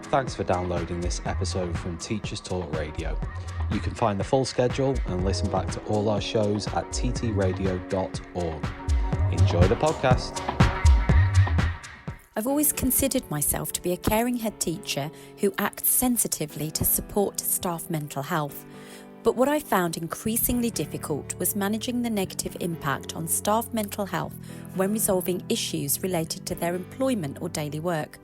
Thanks for downloading this episode from Teachers Talk Radio. You can find the full schedule and listen back to all our shows at ttradio.org. Enjoy the podcast. I've always considered myself to be a caring head teacher who acts sensitively to support staff mental health. But what I found increasingly difficult was managing the negative impact on staff mental health when resolving issues related to their employment or daily work.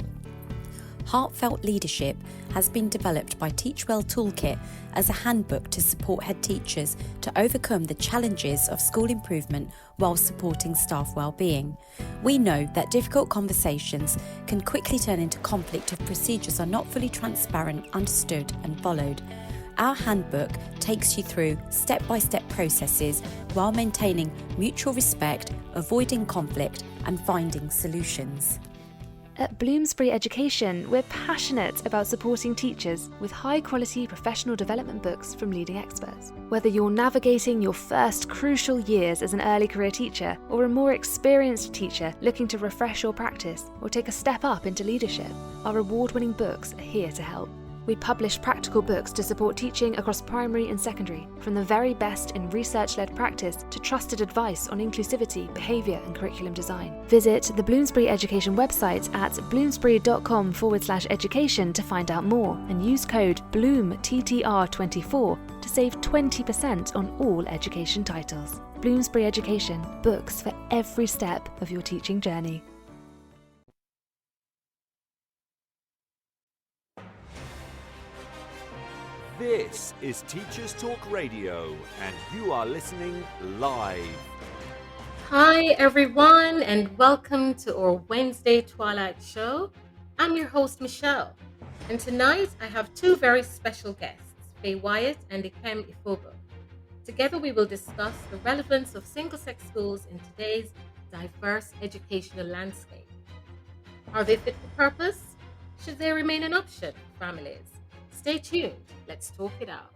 Heartfelt Leadership has been developed by Teachwell Toolkit as a handbook to support head teachers to overcome the challenges of school improvement while supporting staff well-being. We know that difficult conversations can quickly turn into conflict if procedures are not fully transparent, understood and followed. Our handbook takes you through step-by-step processes while maintaining mutual respect, avoiding conflict and finding solutions. At Bloomsbury Education, we're passionate about supporting teachers with high-quality professional development books from leading experts. Whether you're navigating your first crucial years as an early career teacher or a more experienced teacher looking to refresh your practice or take a step up into leadership, our award-winning books are here to help. We publish practical books to support teaching across primary and secondary, from the very best in research-led practice to trusted advice on inclusivity, behaviour and curriculum design. Visit the Bloomsbury Education website at bloomsbury.com/education to find out more and use code BLOOMTTR24 to save 20% on all education titles. Bloomsbury Education, books for every step of your teaching journey. This is Teachers Talk Radio, and you are listening live. Hi, everyone, and welcome to our Wednesday Twilight show. I'm your host, Michelle, and tonight I have two very special guests, Faye Wyatt and Ikem Ifobo. Together, we will discuss the relevance of single-sex schools in today's diverse educational landscape. Are they fit for purpose? Should they remain an option for families? Stay tuned. Let's talk it out.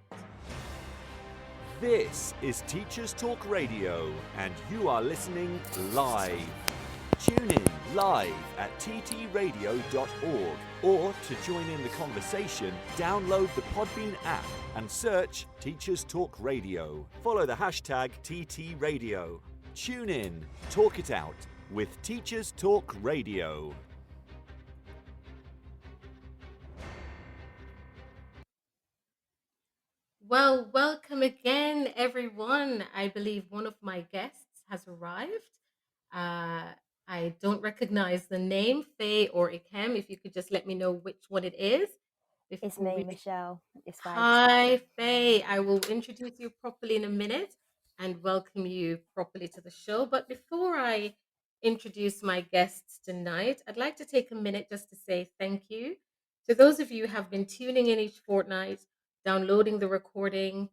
This is Teachers Talk Radio, and you are listening live. Tune in live at ttradio.org, or to join in the conversation, download the Podbean app and search Teachers Talk Radio. Follow the hashtag TTRadio. Tune in, talk it out with Teachers Talk Radio. Well, welcome again, everyone. I believe one of my guests has arrived. I don't recognize the name, Faye or Ikem. If you could just let me know which one it is. It's me, Michelle. It's Faye. Hi, Faye. I will introduce you properly in a minute and welcome you properly to the show. But before I introduce my guests tonight, I'd like to take a minute just to say thank you to those of you who have been tuning in each fortnight, downloading the recording,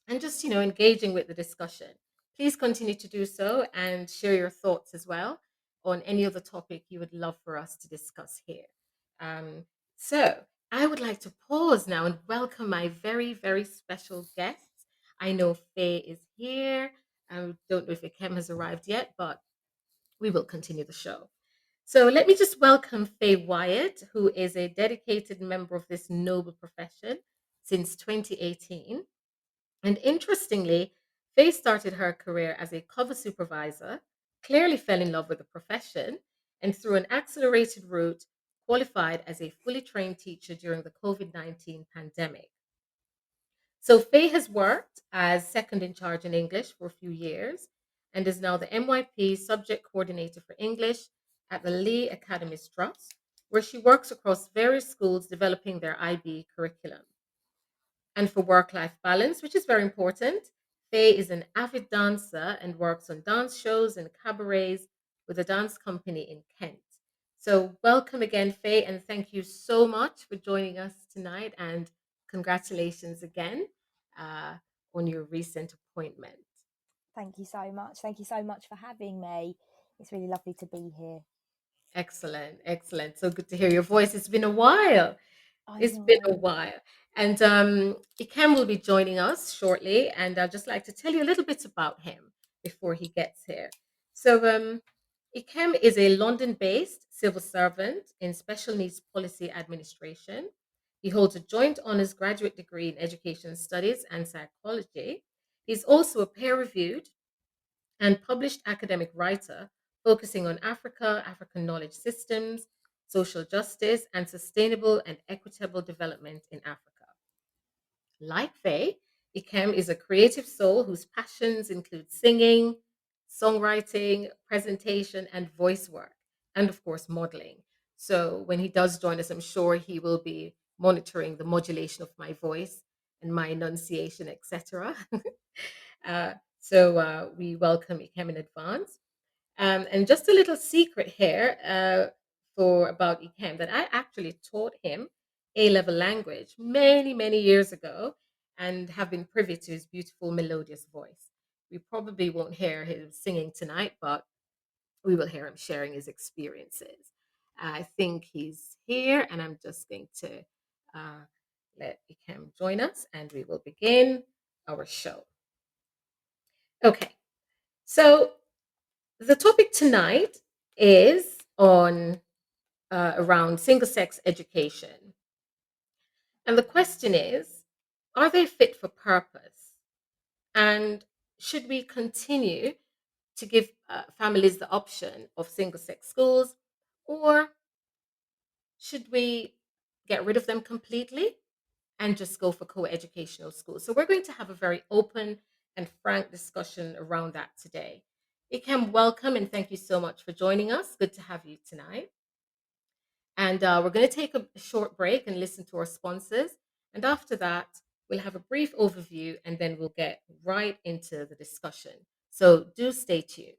and just, engaging with the discussion. Please continue to do so and share your thoughts as well on any other topic you would love for us to discuss here. So I would like to pause now and welcome my very, very special guests. I know Faye is here. I don't know if Ikem has arrived yet, but we will continue the show. So let me just welcome Faye Wyatt, who is a dedicated member of this noble profession since 2018. And interestingly, Faye started her career as a cover supervisor, clearly fell in love with the profession, and through an accelerated route, qualified as a fully trained teacher during the COVID-19 pandemic. So Faye has worked as second in charge in English for a few years and is now the MYP subject coordinator for English at the Lee Academies Trust, where she works across various schools developing their IB curriculum. And for work-life balance, which is very important, Faye is an avid dancer and works on dance shows and cabarets with a dance company in Kent. So welcome again, Faye, and thank you so much for joining us tonight, and congratulations again on your recent appointment. Thank you so much. Thank you so much for having me. It's really lovely to be here. Excellent, excellent. So good to hear your voice. It's been a while. It's been a while. And Ikem will be joining us shortly, and I'd just like to tell you a little bit about him before he gets here. So Ikem is a London based civil servant in special needs policy administration. He holds a joint honours graduate degree in education studies and psychology. He's also a peer reviewed and published academic writer focusing on Africa, African knowledge systems, social justice, and sustainable and equitable development in Africa. Like Faye, Ikem is a creative soul whose passions include singing, songwriting, presentation, and voice work, and of course, modeling. So when he does join us, I'm sure he will be monitoring the modulation of my voice and my enunciation, etc. We welcome Ikem in advance. And just a little secret here for about Ikem that I actually taught him A level language many, many years ago and have been privy to his beautiful melodious voice. We probably won't hear him singing tonight, but we will hear him sharing his experiences. I think he's here, and I'm just going to uh, let Ikem join us and we will begin our show. Okay, so the topic tonight is on around single sex education. And the question is, are they fit for purpose? And should we continue to give families the option of single sex schools, or should we get rid of them completely and just go for co-educational schools? So we're going to have a very open and frank discussion around that today. Ikem, welcome and thank you so much for joining us. Good to have you tonight. And we're going to take a short break and listen to our sponsors. And after that, we'll have a brief overview and then we'll get right into the discussion. So do stay tuned.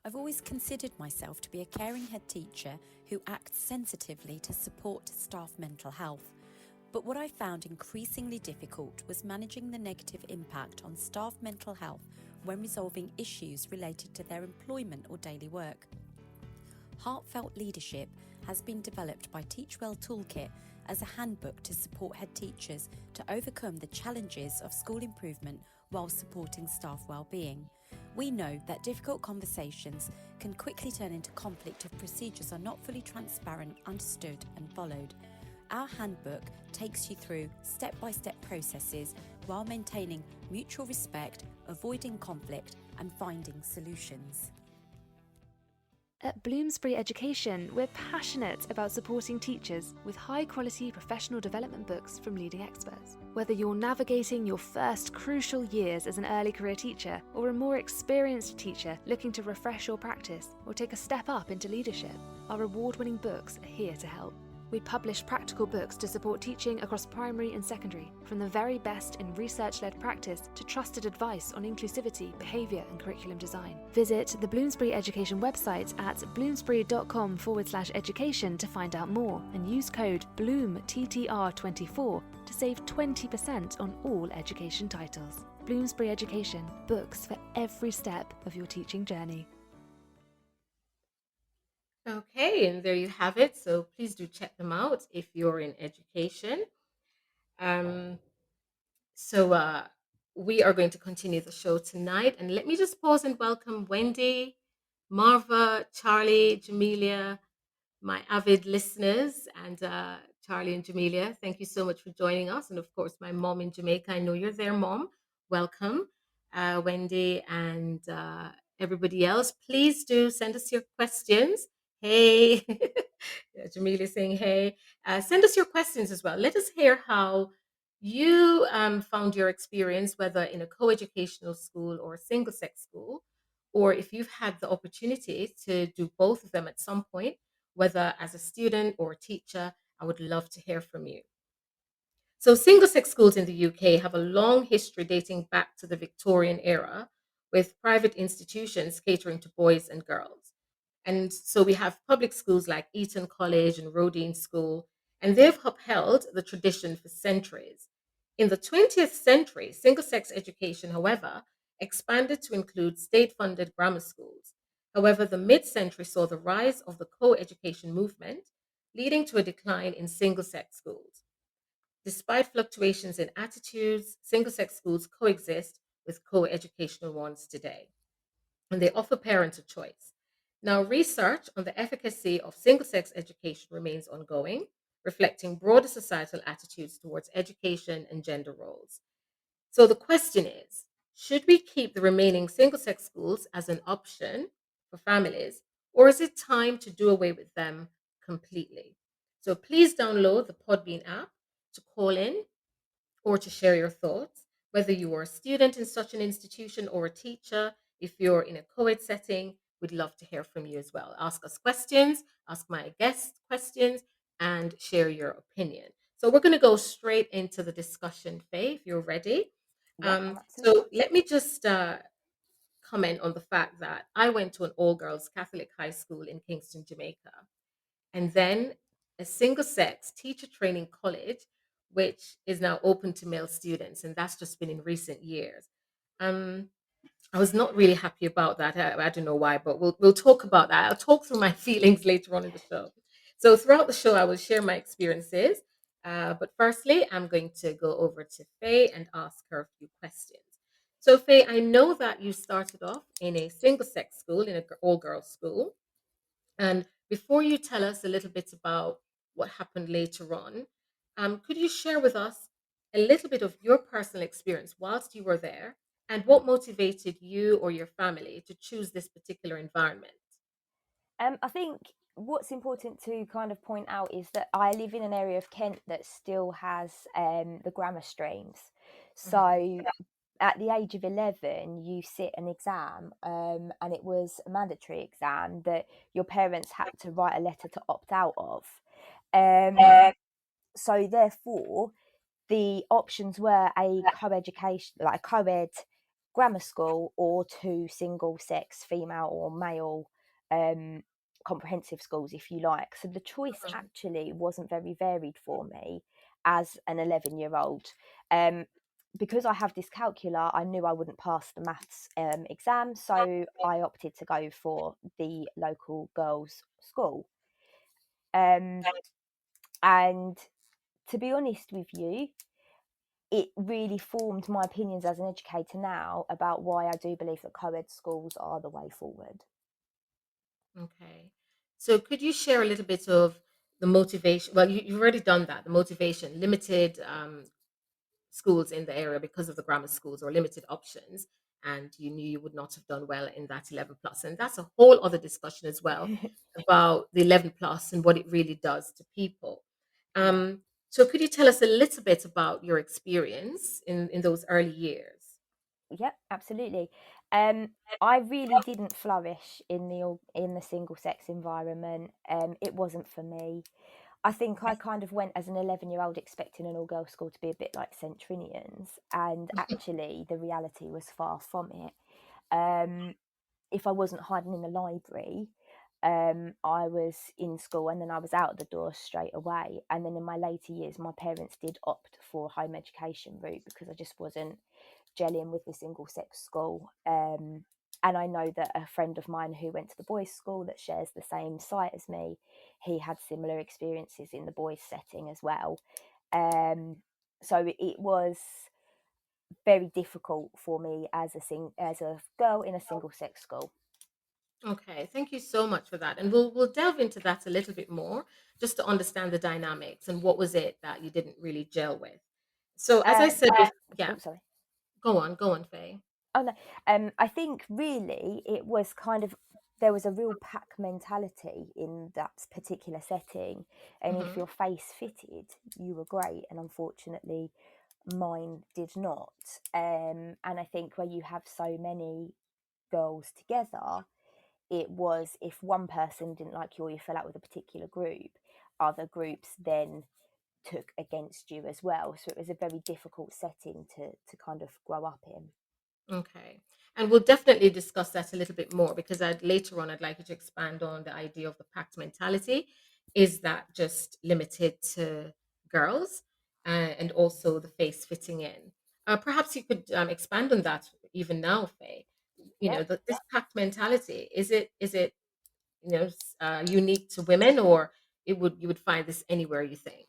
I've always considered myself to be a caring head teacher who acts sensitively to support staff mental health. But what I found increasingly difficult was managing the negative impact on staff mental health when resolving issues related to their employment or daily work. Heartfelt Leadership has been developed by Teachwell Toolkit as a handbook to support head teachers to overcome the challenges of school improvement while supporting staff well-being. We know that difficult conversations can quickly turn into conflict if procedures are not fully transparent, understood and followed. Our handbook takes you through step-by-step processes while maintaining mutual respect, avoiding conflict and finding solutions. At Bloomsbury Education, we're passionate about supporting teachers with high-quality professional development books from leading experts. Whether you're navigating your first crucial years as an early career teacher or a more experienced teacher looking to refresh your practice or take a step up into leadership, our award-winning books are here to help. We publish practical books to support teaching across primary and secondary, from the very best in research-led practice to trusted advice on inclusivity, behaviour and curriculum design. Visit the Bloomsbury Education website at bloomsbury.com/education to find out more and use code BLOOMTTR24 to save 20% on all education titles. Bloomsbury Education, books for every step of your teaching journey. Okay, and there you have it. So please do check them out if you're in education. Um, so we are going to continue the show tonight. And let me just pause and welcome Wendy, Marva, Charlie, Jamelia, my avid listeners, and Charlie and Jamelia. Thank you so much for joining us. And of course, my mom in Jamaica. I know you're there, Mom. Welcome, Wendy, and everybody else. Please do send us your questions. Hey, yeah, Jamelia saying hey. Send us your questions as well. Let us hear how you found your experience, whether in a co-educational school or a single-sex school, or if you've had the opportunity to do both of them at some point, whether as a student or a teacher. I would love to hear from you. So, single sex schools in the UK have a long history dating back to the Victorian era, with private institutions catering to boys and girls. And so we have public schools like Eton College and Rodine School, and they've upheld the tradition for centuries. In the 20th century, single sex education, however, expanded to include state funded grammar schools. However, the mid century saw the rise of the co education movement, leading to a decline in single sex schools. Despite fluctuations in attitudes, single sex schools coexist with co educational ones today, and they offer parents a choice. Now, research on the efficacy of single sex education remains ongoing, reflecting broader societal attitudes towards education and gender roles. So the question is, should we keep the remaining single sex schools as an option for families, or is it time to do away with them completely? So please download the Podbean app to call in or to share your thoughts, whether you are a student in such an institution or a teacher. If you're in a co-ed setting, we'd love to hear from you as well. Ask us questions, ask my guests questions, and share your opinion. So we're going to go straight into the discussion, Faye, if you're ready. Yeah, I'm absolutely. So let me just comment on the fact that I went to an all-girls Catholic high school in Kingston, Jamaica, and then a single sex teacher training college, which is now open to male students. And that's just been in recent years. Um, I was not really happy about that. I don't know why, but we'll talk about that. I'll talk through my feelings later on in the show. So throughout the show, I will share my experiences. But firstly, I'm going to go over to Faye and ask her a few questions. So Faye, I know that you started off in a single sex school, in an all girls school. And before you tell us a little bit about what happened later on, could you share with us a little bit of your personal experience whilst you were there and what motivated you or your family to choose this particular environment? I think what's important to kind of point out is that I live in an area of Kent that still has the grammar streams. Mhm. So at the age of 11, you sit an exam, and it was a mandatory exam that your parents had to write a letter to opt out of. Um, so therefore, the options were a co-education, like a co-ed grammar school, or two single-sex, female or male, um, comprehensive schools, if you like. So the choice Mhm. actually wasn't very varied for me as an 11-year-old. Um, because I have dyscalculia, I knew I wouldn't pass the maths exam, so I opted to go for the local girls' school. Um, and to be honest with you, it really formed my opinions as an educator now about why I do believe that co-ed schools are the way forward. Okay. So could you share a little bit of the motivation? Well, you've already done that, the motivation, limited schools in the area because of the grammar schools or limited options, and you knew you would not have done well in that 11 plus. And that's a whole other discussion as well about the 11 plus and what it really does to people. Yeah. um, so could you tell us a little bit about your experience in those early years? Yep, absolutely. Um, I really didn't flourish in the single sex environment. It wasn't for me. I think I kind of went as an 11-year-old expecting an all-girls school to be a bit like St Trinian's, and actually the reality was far from it. Um, if I wasn't hiding in the library, I was in school and then I was out the door straight away. And then in my later years, my parents did opt for home education route because I just wasn't gelling with the single sex school. And I know that a friend of mine who went to the boys' school that shares the same site as me, he had similar experiences in the boys' setting as well. Um, so it was very difficult for me as a girl in a single sex school. Okay, thank you so much for that. And we'll delve into that a little bit more just to understand the dynamics and what was it that you didn't really gel with. So as I Uh, said, yeah, oh, sorry. go on, Faye. Oh no, I think really it was kind of, there was a real pack mentality in that particular setting, and if Hmm. your face fitted, you were great, and unfortunately, mine did not. And I think where you have so many girls together, it was if one person didn't like you or you fell out with a particular group, other groups then took against you as well. So it was a very difficult setting to kind of grow up in. Okay. And we'll definitely discuss that a little bit more because later on I'd like you to expand on the idea of the pact mentality. Is that just limited to girls and also the face fitting in? Perhaps you could expand on that even now, Faye. You Yeah. know, this pact mentality, is it unique to women, or you would find this anywhere, you think?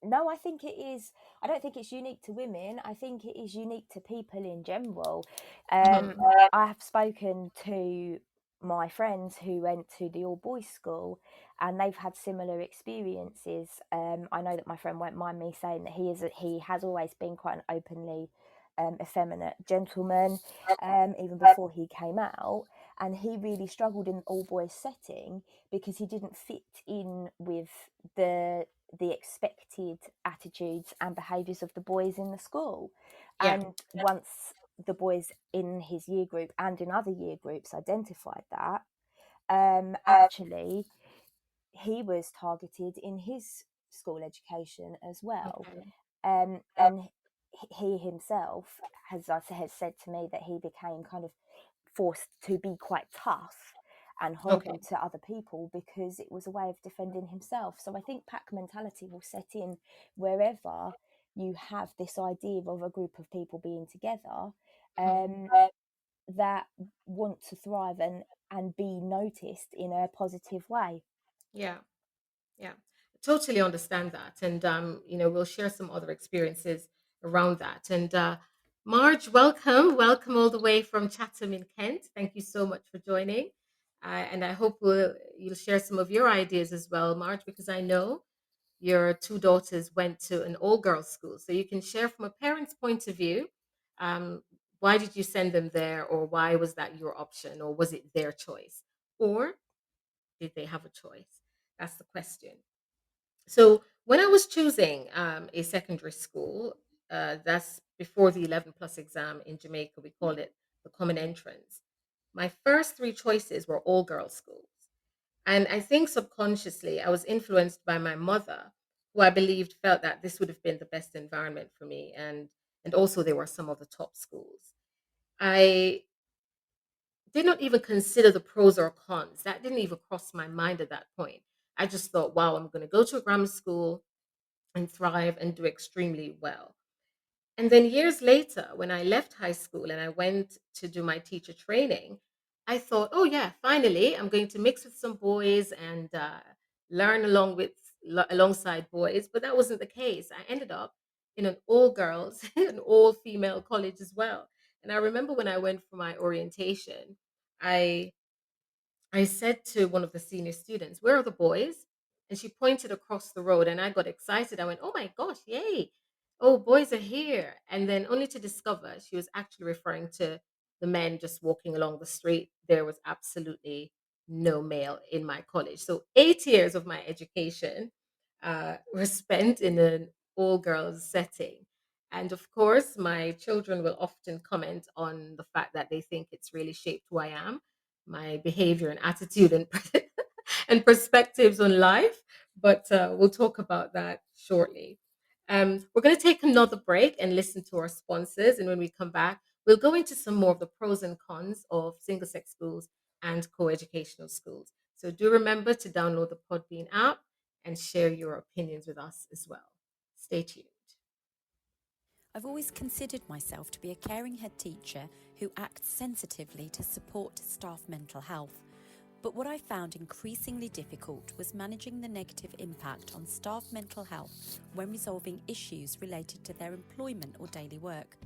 No, I think it is. I don't think it's unique to women. I think it is unique to people in general. Mhm. I have spoken to my friends who went to the all boys school, and they've had similar experiences. I know that my friend won't mind me saying that he has always been quite an openly effeminate gentleman, even before he came out, and he really struggled in the all boys setting because he didn't fit in with the expected attitudes and behaviours of the boys in the school. Yeah. And once the boys in his year group and in other year groups identified that, actually he was targeted in his school education as well. Okay. And he himself has said to me that he became kind of forced to be quite tough and Okay. horrible to other people because it was a way of defending himself. So I think pack mentality will set in wherever you have this idea of a group of people being together, Mhm. that want to thrive and be noticed in a positive way. Yeah. Yeah, totally understand that. And, we'll share some other experiences around that. And, Marge, welcome. Welcome all the way from Chatham in Kent. Thank you so much for joining. And I hope you'll share some of your ideas as well, Marge, because I know your two daughters went to an all girls school. So you can share from a parent's point of view. Um, why did you send them there, or why was that your option, or was it their choice? Or did they have a choice? That's the question. So when I was choosing a secondary school, that's before the 11 plus exam in Jamaica, we call it the common entrance. My first three choices were all girls schools. And I think subconsciously I was influenced by my mother, who I believed felt that this would have been the best environment for me. And also they were some of the top schools. I did not even consider the pros or cons. That didn't even cross my mind at that point. I just thought, wow, I'm going to go to a grammar school and thrive and do extremely well. And then years later, when I left high school and I went to do my teacher training, I thought, oh, yeah, finally, I'm going to mix with some boys and learn alongside boys. But that wasn't the case. I ended up in an all girls, an all female college as well. And I remember when I went for my orientation, I I said to one of the senior students, "Where are the boys?" And she pointed across the road, and I got excited. I went, "Oh my gosh, yay! Oh, boys are here." And then only to discover she was actually referring to the men just walking along the street. There was absolutely no male in my college. So 8 years of my education were spent in an all girls setting. And of course, my children will often comment on the fact that they think it's really shaped who I am, my behavior and attitude and and perspectives on life. But we'll talk about that shortly. We're going to take another break and listen to our sponsors. And when we come back, we'll go into some more of the pros and cons of single sex schools and co-educational schools. So do remember to download the Podbean app and share your opinions with us as well. Stay tuned. I've always considered myself to be a caring head teacher who acts sensitively to support staff mental health. But what I found increasingly difficult was managing the negative impact on staff mental health when resolving issues related to their employment or daily work.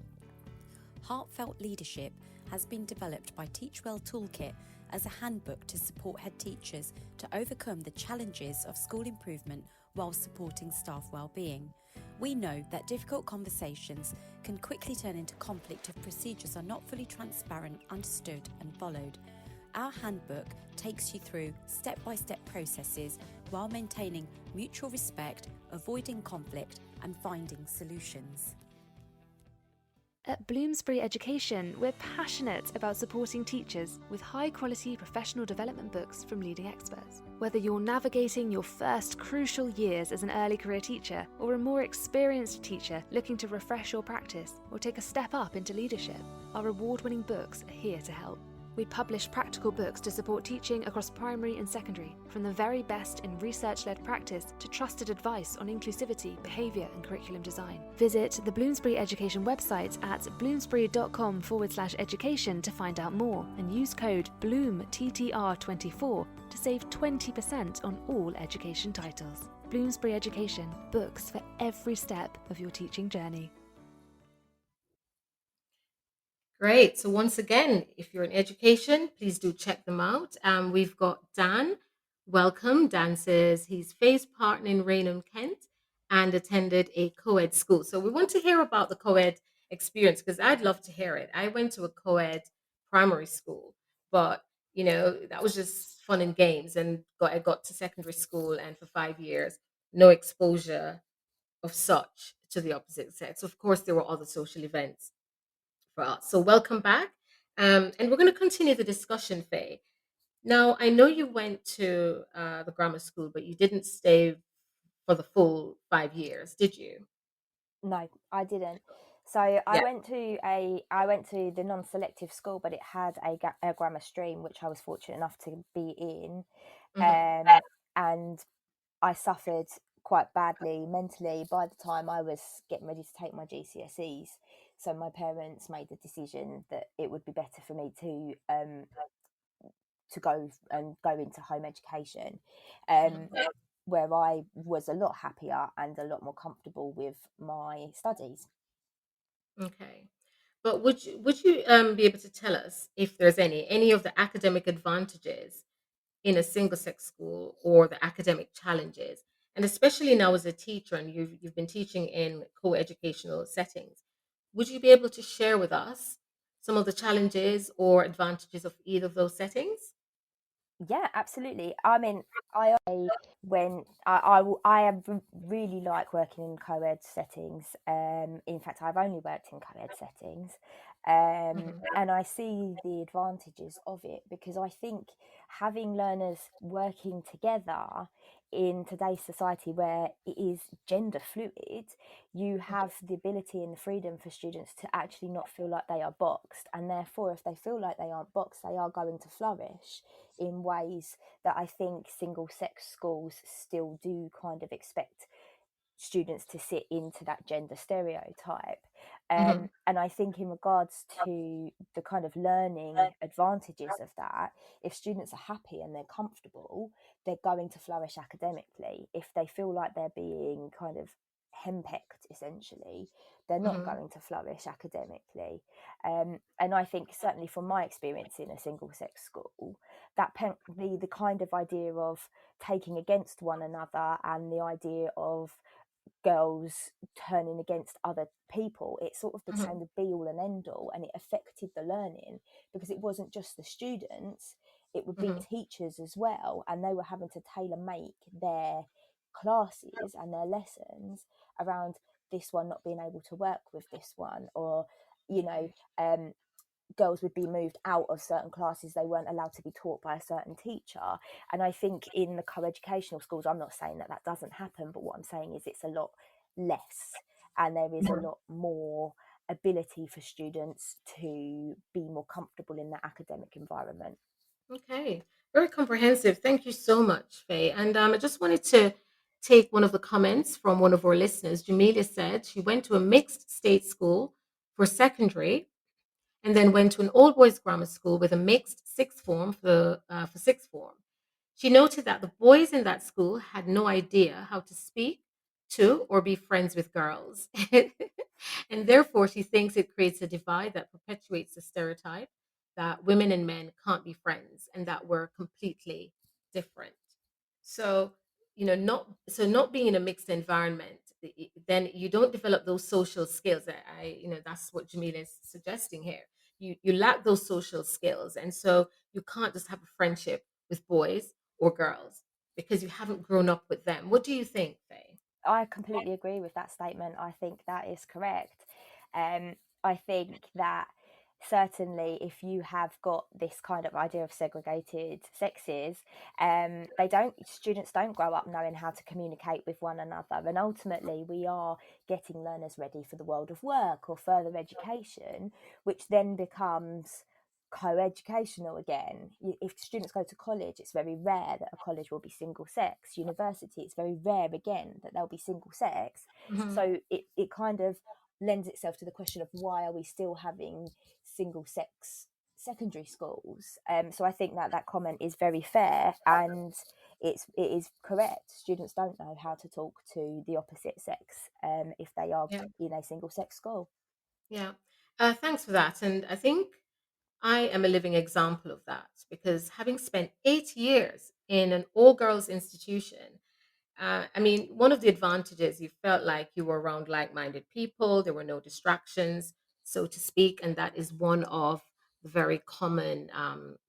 Heartfelt Leadership has been developed by Teachwell Toolkit as a handbook to support head teachers to overcome the challenges of school improvement while supporting staff well-being. We know that difficult conversations can quickly turn into conflict if procedures are not fully transparent, understood and followed. Our handbook takes you through step-by-step processes while maintaining mutual respect, avoiding conflict and finding solutions. At Bloomsbury Education, we're passionate about supporting teachers with high-quality professional development books from leading experts. Whether you're navigating your first crucial years as an early career teacher or a more experienced teacher looking to refresh your practice or take a step up into leadership, our award-winning books are here to help. We publish practical books to support teaching across primary and secondary, from the very best in research-led practice to trusted advice on inclusivity, behaviour and curriculum design. Visit the Bloomsbury Education website at bloomsbury.com/education to find out more and use code BLOOMTTR24 to save 20% on all education titles. Bloomsbury Education, books for every step of your teaching journey. Great. So once again, if you're in education, please do check them out. We've got Dan. Welcome. Dan says he's phase partner in Raynham, Kent, and attended a co-ed school. So we want to hear about the co-ed experience because I'd love to hear it. I went to a co-ed primary school, but that was just fun and games. And I got to secondary school, and for 5 years, no exposure of such to the opposite sex. Of course, there were other social events for us. So welcome back. And we're going to continue the discussion, Faye. Now, I know you went to the grammar school, but you didn't stay for the full 5 years, did you? No, I didn't. So Yeah. I went to the non-selective school, but it had a grammar stream, which I was fortunate enough to be in, Hmm. and I suffered quite badly mentally by the time I was getting ready to take my GCSEs. So my parents made the decision that it would be better for me to go into home education, um, where I was a lot happier and a lot more comfortable with my studies. Okay. But would you be able to tell us if there's any of the academic advantages in a single sex school or the academic challenges? And especially now as a teacher and you've been teaching in co-educational settings, would you be able to share with us some of the challenges or advantages of either of those settings? Yeah, absolutely. I mean, when really like working in co-ed settings. In fact, I've only worked in co-ed settings, Mhm. and I see the advantages of it because I think having learners working together in today's society where it is gender fluid, you have the ability and the freedom for students to actually not feel like they are boxed, and therefore, if they feel like they aren't boxed, they are going to flourish in ways that I think single sex schools still do kind of expect students to sit into that gender stereotype. Mhm. And I think in regards to the kind of learning advantages of that, if students are happy and they're comfortable, they're going to flourish academically. If they feel like they're being kind of henpecked, essentially, they're not Mhm. going to flourish academically. And I think certainly from my experience in a single sex school, the kind of idea of taking against one another and the idea of girls turning against other people, it sort of became Mhm. the be all and end all, and it affected the learning because it wasn't just the students, it would be Mhm. teachers as well, and they were having to tailor make their classes and their lessons around this one not being able to work with this one, or you know Okay. um, girls would be moved out of certain classes, they weren't allowed to be taught by a certain teacher. And I think in the co-educational schools, I'm not saying that that doesn't happen, but what I'm saying is it's a lot less, and there is a Mhm. lot more ability for students to be more comfortable in that academic environment. Okay. Very comprehensive. Thank you so much, Faye. And I just wanted to take one of the comments from one of our listeners. Jamelia said she went to a mixed state school for secondary and then went to an all boys grammar school with a mixed sixth form for sixth form. She noted that the boys in that school had no idea how to speak to or be friends with girls. And therefore, she thinks it creates a divide that perpetuates the stereotype that women and men can't be friends and that we're completely different. So, not being in a mixed environment, then you don't develop those social skills. That's what Jamila is suggesting here. You lack those social skills, and so you can't just have a friendship with boys or girls because you haven't grown up with them. What do you think, Faye? I completely agree with that statement. I think that is correct. I think that certainly if you have got this kind of idea of segregated sexes, students don't grow up knowing how to communicate with one another. And ultimately we are getting learners ready for the world of work or further education, which then becomes co-educational again. If students go to college, it's very rare that a college will be single sex. University, it's very rare again that they'll be single sex. Mhm. So it kind of lends itself to the question of why are we still having single sex secondary schools. So I think that that comment is very fair, and it is correct. Students don't know how to talk to the opposite sex if they are Yeah. in a single sex school. Yeah. Thanks for that. And I think I am a living example of that because having spent 8 years in an all girls institution, I mean, one of the advantages, you felt like you were around like minded people, there were no distractions, so to speak. And that is one of the very common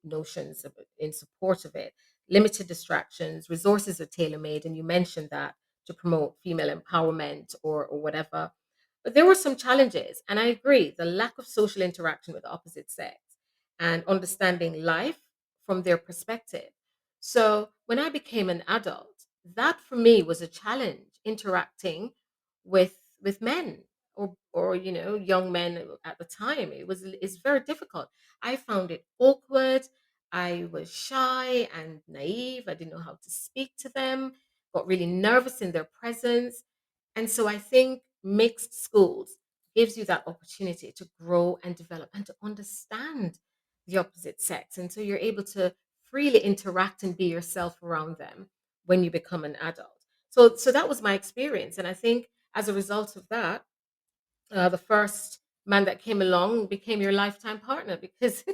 notions in support of it. Limited distractions, resources are tailor made. And you mentioned that to promote female empowerment or whatever. But there were some challenges. And I agree the lack of social interaction with the opposite sex and understanding life from their perspective. So when I became an adult, that for me was a challenge interacting with men or young men at the time. It's very difficult. I found it awkward. I was shy and naive. I didn't know how to speak to them. Got really nervous in their presence. And so I think mixed schools gives you that opportunity to grow and develop and to understand the opposite sex. And so you're able to freely interact and be yourself around them when you become an adult. So that was my experience. And I think as a result of that, the first man that came along became your lifetime partner because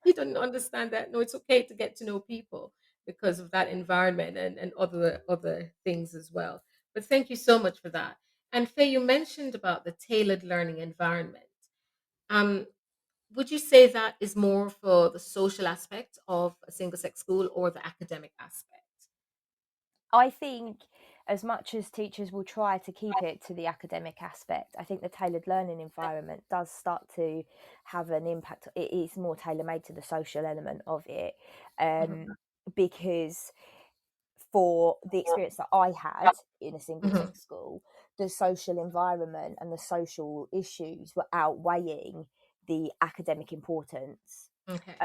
he didn't understand that no, it's okay to get to know people because of that environment and other things as well. But thank you so much for that. And Faye, you mentioned about the tailored learning environment. Um, would you say that is more for the social aspect of a single sex school or the academic aspect? I think as much as teachers will try to keep it to the academic aspect, I think the tailored learning environment does start to have an impact. It is more tailor made to the social element of it, Mhm, because for the experience that I had in a single mhm. sex school, the social environment and the social issues were outweighing the academic importance. Okay.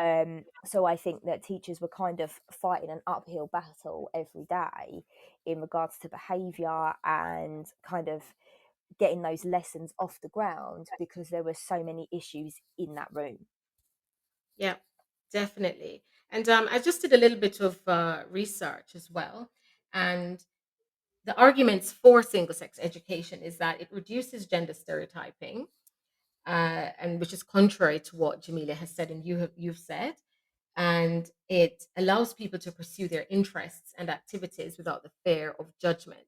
So I think that teachers were kind of fighting an uphill battle every day in regards to behaviour and kind of getting those lessons off the ground because there were so many issues in that room. Yeah, definitely. And I just did a little bit of research as well. And the arguments for single sex education is that it reduces gender stereotyping, and which is contrary to what Jamila has said and you've said. And it allows people to pursue their interests and activities without the fear of judgment.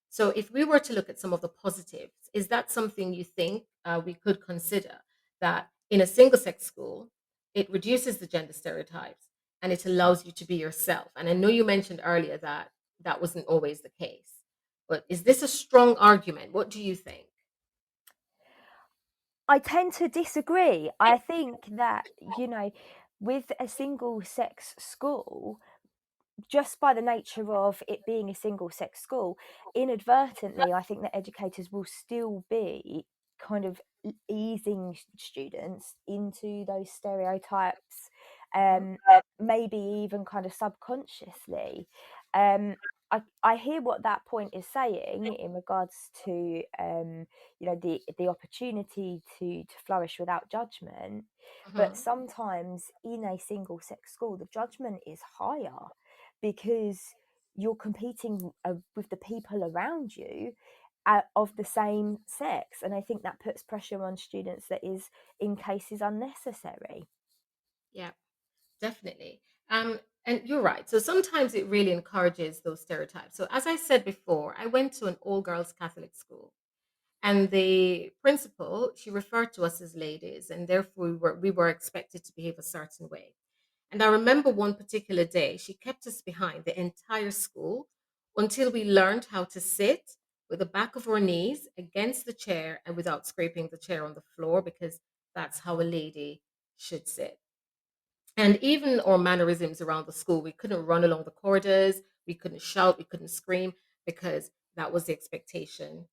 So, if we were to look at some of the positives, is that something you think we could consider that in a single sex school, it reduces the gender stereotypes and it allows you to be yourself? And I know you mentioned earlier that that wasn't always the case, but is this a strong argument? What do you think? I tend to disagree. I think that, with a single sex school, just by the nature of it being a single sex school, inadvertently, I think that educators will still be kind of easing students into those stereotypes, Mhm. um, maybe even kind of subconsciously. Um, I hear what that point is saying in regards to the opportunity to flourish without judgment, but Mhm. sometimes in a single sex school the judgment is higher because you're competing with the people around you of the same sex. And I think that puts pressure on students that is, in cases, unnecessary. Yeah, definitely. And you're right. So sometimes it really encourages those stereotypes. So as I said before, I went to an all girls Catholic school. And the principal, she referred to us as ladies, and therefore we were expected to behave a certain way. And I remember one particular day, she kept us behind the entire school until we learned how to sit with the back of our knees against the chair and without scraping the chair on the floor, because that's how a lady should sit. And even our mannerisms around the school, we couldn't run along the corridors, we couldn't shout, we couldn't scream, because that was the expectation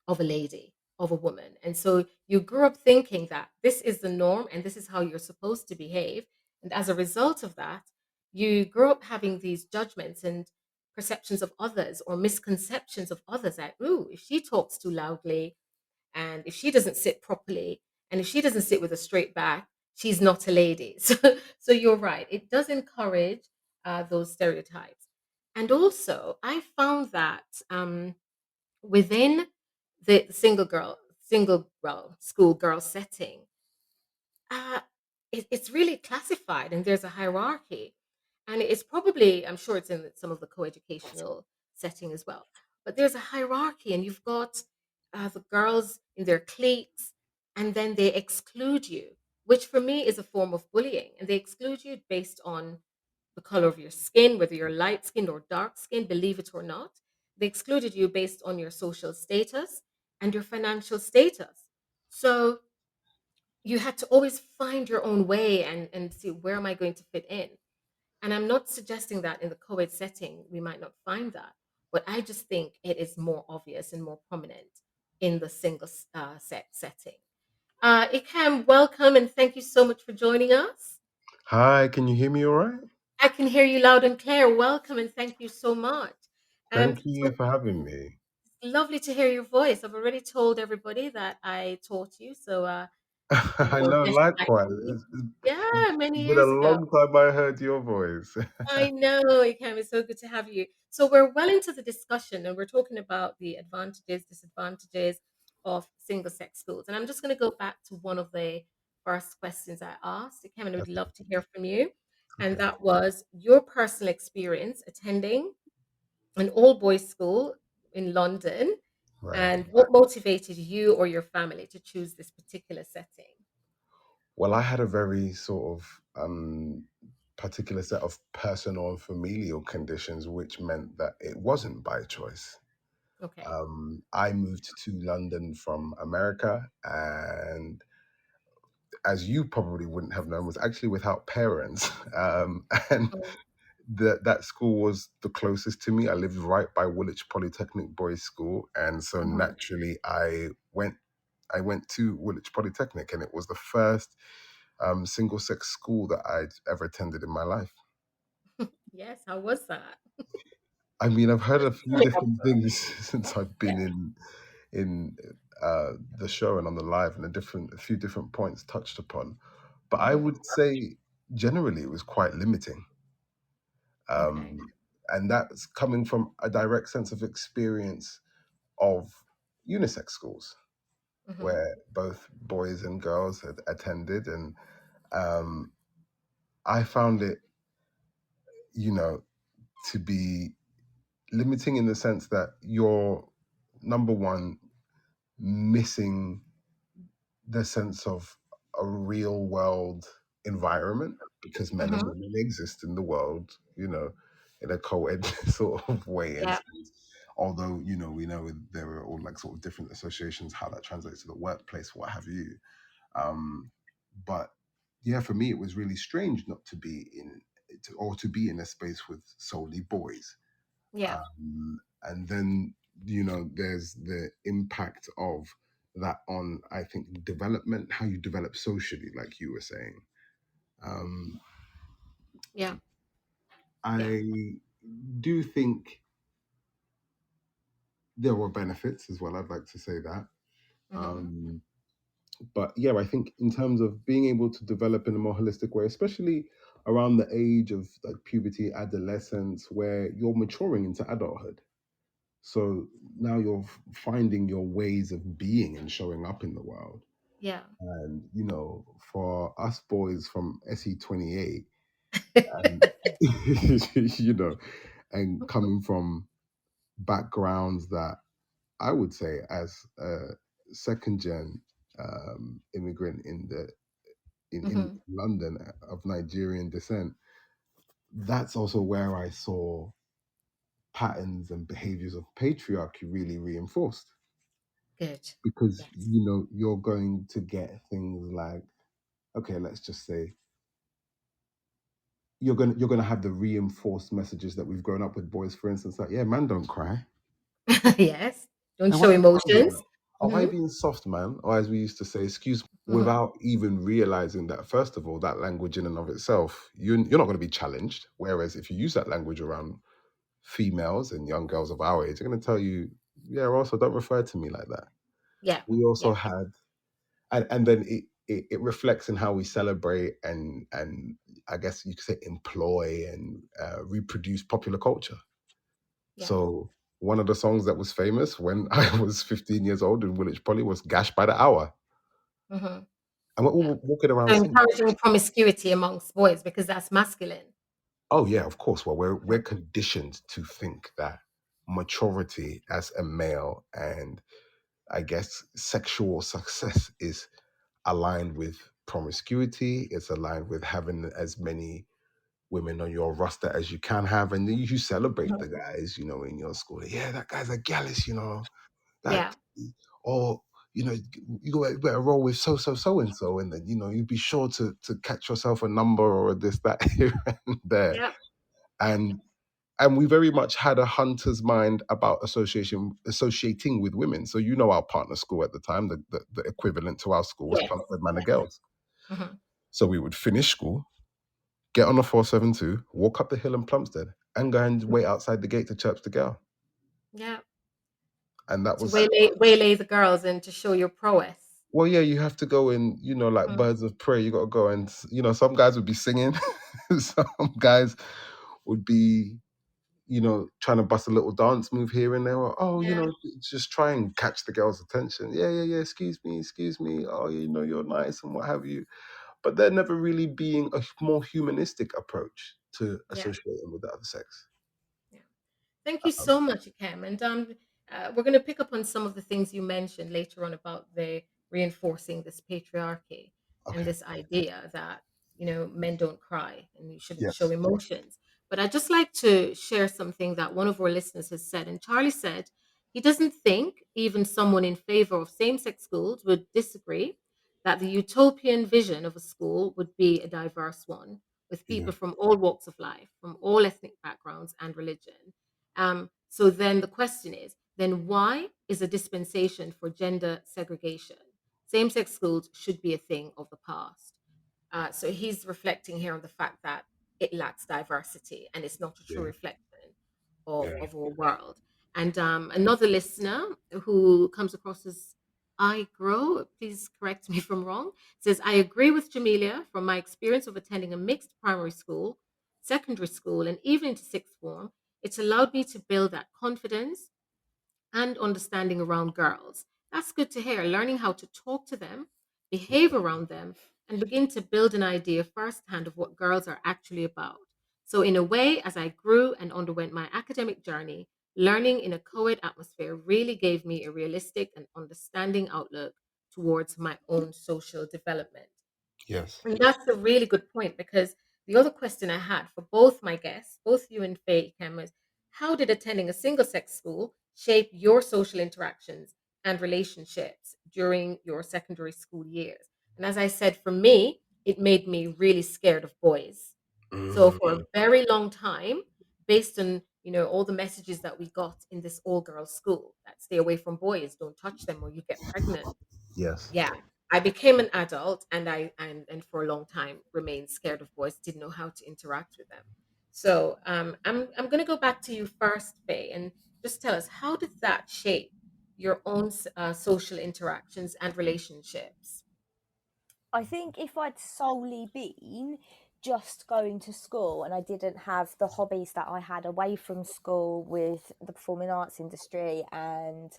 of a lady, of a woman. And so you grew up thinking that this is the norm and this is how you're supposed to behave. And as a result of that, you grow up having these judgments and perceptions of others or misconceptions of others like, ooh, if she talks too loudly and if she doesn't sit properly and if she doesn't sit with a straight back, she's not a lady. So you're right. It does encourage those stereotypes. And also, I found that within the single girl single, well, schoolgirl setting, uh, it's really classified and there's a hierarchy. And it's probably, I'm sure it's in some of the co-educational setting as well, but there's a hierarchy and you've got the girls in their cliques and then they exclude you, which for me is a form of bullying. And they exclude you based on the color of your skin, whether you're light skinned or dark skinned, believe it or not. They excluded you based on your social status and your financial status. So you had to always find your own way and see where am I going to fit in. And I'm not suggesting that in the co-ed setting we might not find that, but I just think it is more obvious and more prominent in the single setting. Ikam, welcome and thank you so much for joining us. Hi, can you hear me all right? I can hear you loud and clear. Welcome and thank you so much. Thank you So for having me. lovely to hear your voice. I've already told everybody that I taught you, so I your know, best like likewise. me. It's Yeah, many been a years ago. long time I heard your voice. I know, Ikam. It's so good to have you. So we're well into the discussion, and we're talking about the advantages, disadvantages of single-sex schools. And I'm just going to go back to one of the first questions I asked, Ikam, and I would love to hear from you. And Okay, that was your personal experience attending an all-boys school in London, right. and what motivated you or your family to choose this particular setting. Well, I had a very sort of particular set of personal and familial conditions, which meant that it wasn't by choice. Okay. I moved to London from America, and as you probably wouldn't have known, was actually without parents. And Oh, that school was the closest to me. I lived right by Woolwich Polytechnic Boys School, and so mhm. naturally I went to Woolwich Polytechnic, and it was the first single sex school that I'd ever attended in my life. Yes, how was that? I mean, I've heard a few Tell me different after. things since I've Yeah. been in the show and on the live, and a few different points touched upon. But I Mhm. would say generally it was quite limiting. Okay. Um, and that's coming from a direct sense of experience of unisex schools Mhm. where both boys and girls had attended. And um, I found it, you know, to be limiting in the sense that you're, number one, missing the sense of a real world environment because men and Mhm. women exist in the world, in a co-ed sort of way and Yeah. space. Although, we know there are all like sort of different associations, how that translates to the workplace, what have you. But yeah, for me, it was really strange not to be or to be in a space with solely boys. Yeah. And then, there's the impact of that on, I think, development, how you develop socially, like you were saying. Um, Yeah. Yeah. I do think there were benefits as well. I'd like to say that. Mhm. Um, but yeah, I think in terms of being able to develop in a more holistic way, especially around the age of like puberty, adolescence, where you're maturing into adulthood. So now you're finding your ways of being and showing up in the world. Yeah. And, for us boys from SE28, and, you know, and coming from backgrounds that I would say as a second gen immigrant in Mhm. London of Nigerian descent, that's also where I saw patterns and behaviors of patriarchy really reinforced Good. because Yes. you're going to get things like, okay, let's just say you're gonna have the reinforced messages that we've grown up with boys, for instance, like, yeah, man, don't cry. Yes. Don't And why show are you crying like emotions. that? Or why are you Mhm. being soft, man? Or as we used to say, excuse me, Mhm. without even realizing that, first of all, that language in and of itself, you're not going to be challenged. Whereas if you use that language around females and young girls of our age, they're going to tell you, yeah, also don't refer to me like that. Yeah. We also Yeah. had, and then it reflects in how we celebrate and I guess you could say employ and reproduce popular culture. Yeah. So one of the songs that was famous when I was 15 years old in Woolwich Poly was Gash by the Hour. Hmm. And we're Yeah. all walking around So singing. encouraging promiscuity amongst boys because that's masculine. Oh yeah, of course. Well, we're Yeah. conditioned to think that maturity as a male and I guess sexual success is aligned with promiscuity. It's aligned with having as many women on your roster as you can have, and then you celebrate Mhm. the guys, in your school. Yeah, that guy's a gallus, that, Yeah. or you better roll with so and so, and then you'd be sure to catch yourself a number or a this that here and there, Yeah. and we very much had a hunter's mind about associating with women. So our partner school at the time, the equivalent to our school was Yes. Plumstead Manor Yeah. Girls. Hmm. So we would finish school, get on the 472, walk up the hill in Plumstead, and go and wait outside the gate to chirp the girl. Yeah. And that To was, waylay the girls and to show your prowess. well, yeah, you have to go in, like Mhm. birds of prey. You got to go and, some guys would be singing, some guys would be, trying to bust a little dance move here and there. Or, oh, Yeah. just try and catch the girl's attention. Yeah, yeah, yeah. Excuse me. Oh, you're nice and what have you. But there never really being a more humanistic approach to Yeah. associating with the other sex. Yeah. Thank you so much, Ikem. And we're going to pick up on some of the things you mentioned later on about the reinforcing this patriarchy and Okay. this idea that, men don't cry and you shouldn't show Yes. emotions. But I'd just like to share something that one of our listeners has said. And Charlie said he doesn't think even someone in favor of same sex schools would disagree that the utopian vision of a school would be a diverse one with Yeah. people from all walks of life, from all ethnic backgrounds and religion. So then the question is, then why is a dispensation for gender segregation? Same-sex schools should be a thing of the past. So he's reflecting here on the fact that it lacks diversity and it's not a true Yeah. reflection Yeah. of our world. And another listener who comes across as I grow, please correct me if I'm wrong, says, I agree with Jamelia from my experience of attending a mixed primary school, secondary school, and even into sixth form. It's allowed me to build that confidence and understanding around girls. That's good to hear. Learning how to talk to them, behave around them, and begin to build an idea firsthand of what girls are actually about. So, in a way, as I grew and underwent my academic journey, learning in a co ed atmosphere really gave me a realistic and understanding outlook towards my own social development. Yes. And that's a really good point because the other question I had for both my guests, both you and Faye, Kem, is how did attending a single sex school shape your social interactions and relationships during your secondary school years? And as I said, for me, it made me really scared of boys. So for a Mm. very long time, based on all the messages that we got in this all girls school that stay away from boys, don't touch them or you get pregnant. Yes. Yeah, I became an adult and and for a long time remained scared of boys, didn't know how to interact with them. So I'm going to go back to you first, Faye, and just tell us how did that shape your own social interactions and relationships? I think if I'd solely been just going to school and I didn't have the hobbies that I had away from school with the performing arts industry and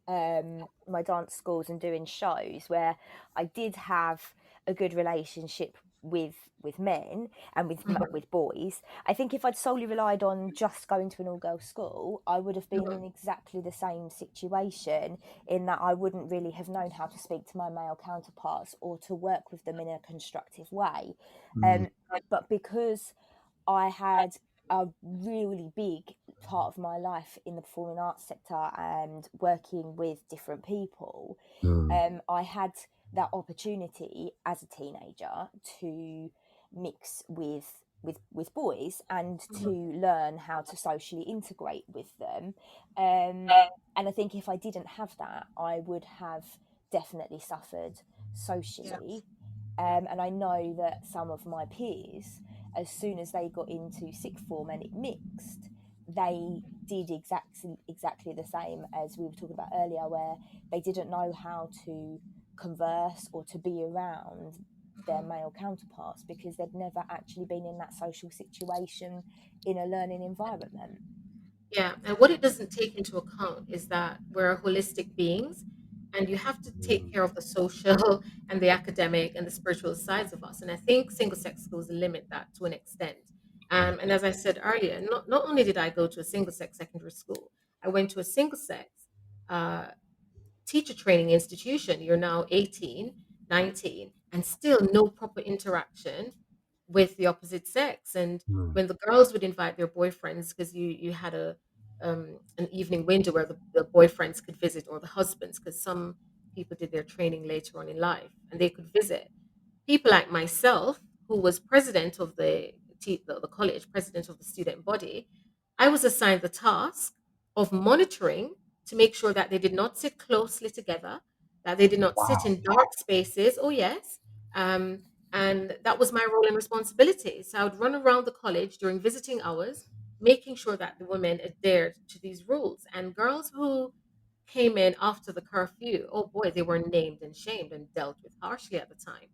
my dance schools and doing shows where I did have a good relationship with men and Mhm, with boys. I think if I'd solely relied on just going to an all girls school, I would have been mhm, in exactly the same situation in that I wouldn't really have known how to speak to my male counterparts or to work with them in a constructive way. Mm. Um, but because I had a really big part of my life in the performing arts sector and working with different people, Mm. I had that opportunity as a teenager to mix with boys and to mhm, learn how to socially integrate with them. And I think if I didn't have that, I would have definitely suffered yeah, socially. And I know that some of my peers, as soon as they got into sixth form and it mixed, they did exactly the same as we were talking about earlier, where they didn't know how to converse or to be around their mhm. male counterparts because they'd never actually been in that social situation in a learning environment. Yeah, and what it doesn't take into account is that we're holistic beings and you have to take care of the social and the academic and the spiritual sides of us. And I think single sex schools limit that to an extent. And as I said earlier, not only did I go to a single sex secondary school, I went to a single sex uh, teacher training institution. You're now 18, 19, and still no proper interaction with the opposite sex. And Mm, when the girls would invite their boyfriends, because you had a an evening window where the boyfriends could visit or the husbands, because some people did their training later on in life and they could visit people like myself, who was president of the college, president of the student body, I was assigned the task of monitoring to make sure that they did not sit closely together, that they did not sit wow. in dark spaces. Oh, yes. Um, and that was my role and responsibility. So I would run around the college during visiting hours, making sure that the women adhered to these rules. And girls who came in after the curfew, oh boy, they were named and shamed and dealt with harshly at the time.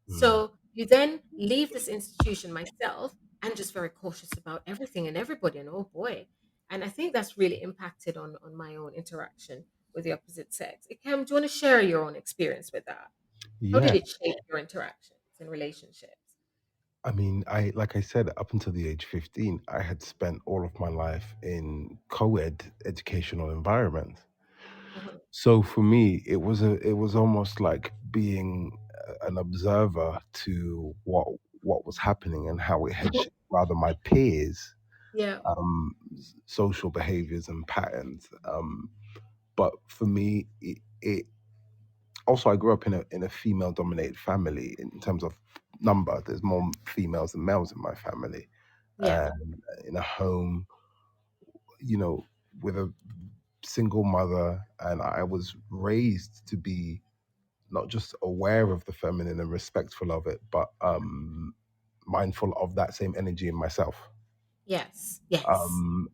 Mm. So you then leave this institution myself and just very cautious about everything and everybody. And oh boy. And I think that's really impacted on my own interaction with the opposite sex. Ikem, do you want to share your own experience with that? How did Yeah. it shape your interactions and relationships? I mean, like I said, up until the age 15, I had spent all of my life in co-ed educational environments. Hmm. So for me, it was almost like being an observer to what was happening and how it had shaped rather my peers' Yeah, social behaviors and patterns. But for me, it also, I grew up in a female dominated family in terms of number. There's more females than males in my family, yeah, and in a home, with a single mother, and I was raised to be not just aware of the feminine and respectful of it, but mindful of that same energy in myself. yes, yes.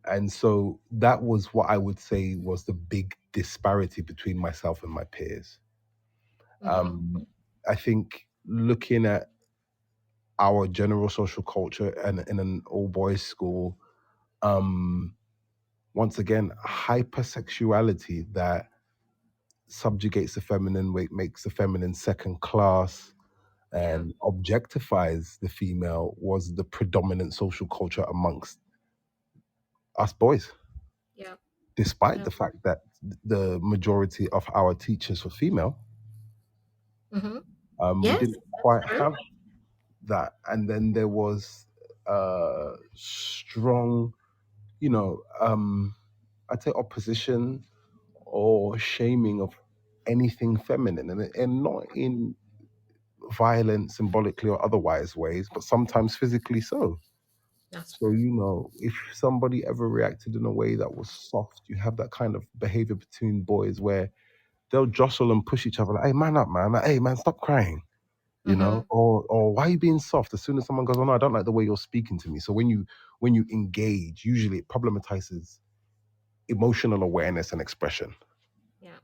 And so that was what I would say was the big disparity between myself and my peers. Hmm. Um, I think looking at our general social culture and in an all boys school, um, once again, hypersexuality that subjugates the feminine, makes the feminine second class, Yeah, and objectifies the female was the predominant social culture amongst us boys, yeah, despite yeah. the fact that the majority of our teachers were female. Hmm. We Yes, didn't that's quite true. have that. And then there was strong, you know, I'd say opposition or shaming of anything feminine, and not in violent, symbolically or otherwise ways, but sometimes physically so. That's So, true. if somebody ever reacted in a way that was soft, you have that kind of behavior between boys where they'll jostle and push each other, like, hey, man up, man. Like, hey, man, stop crying. Hmm. Or why are you being soft? As soon as someone goes, oh no, I don't like the way you're speaking to me. So when you engage, usually it problematizes emotional awareness and expression, Yeah.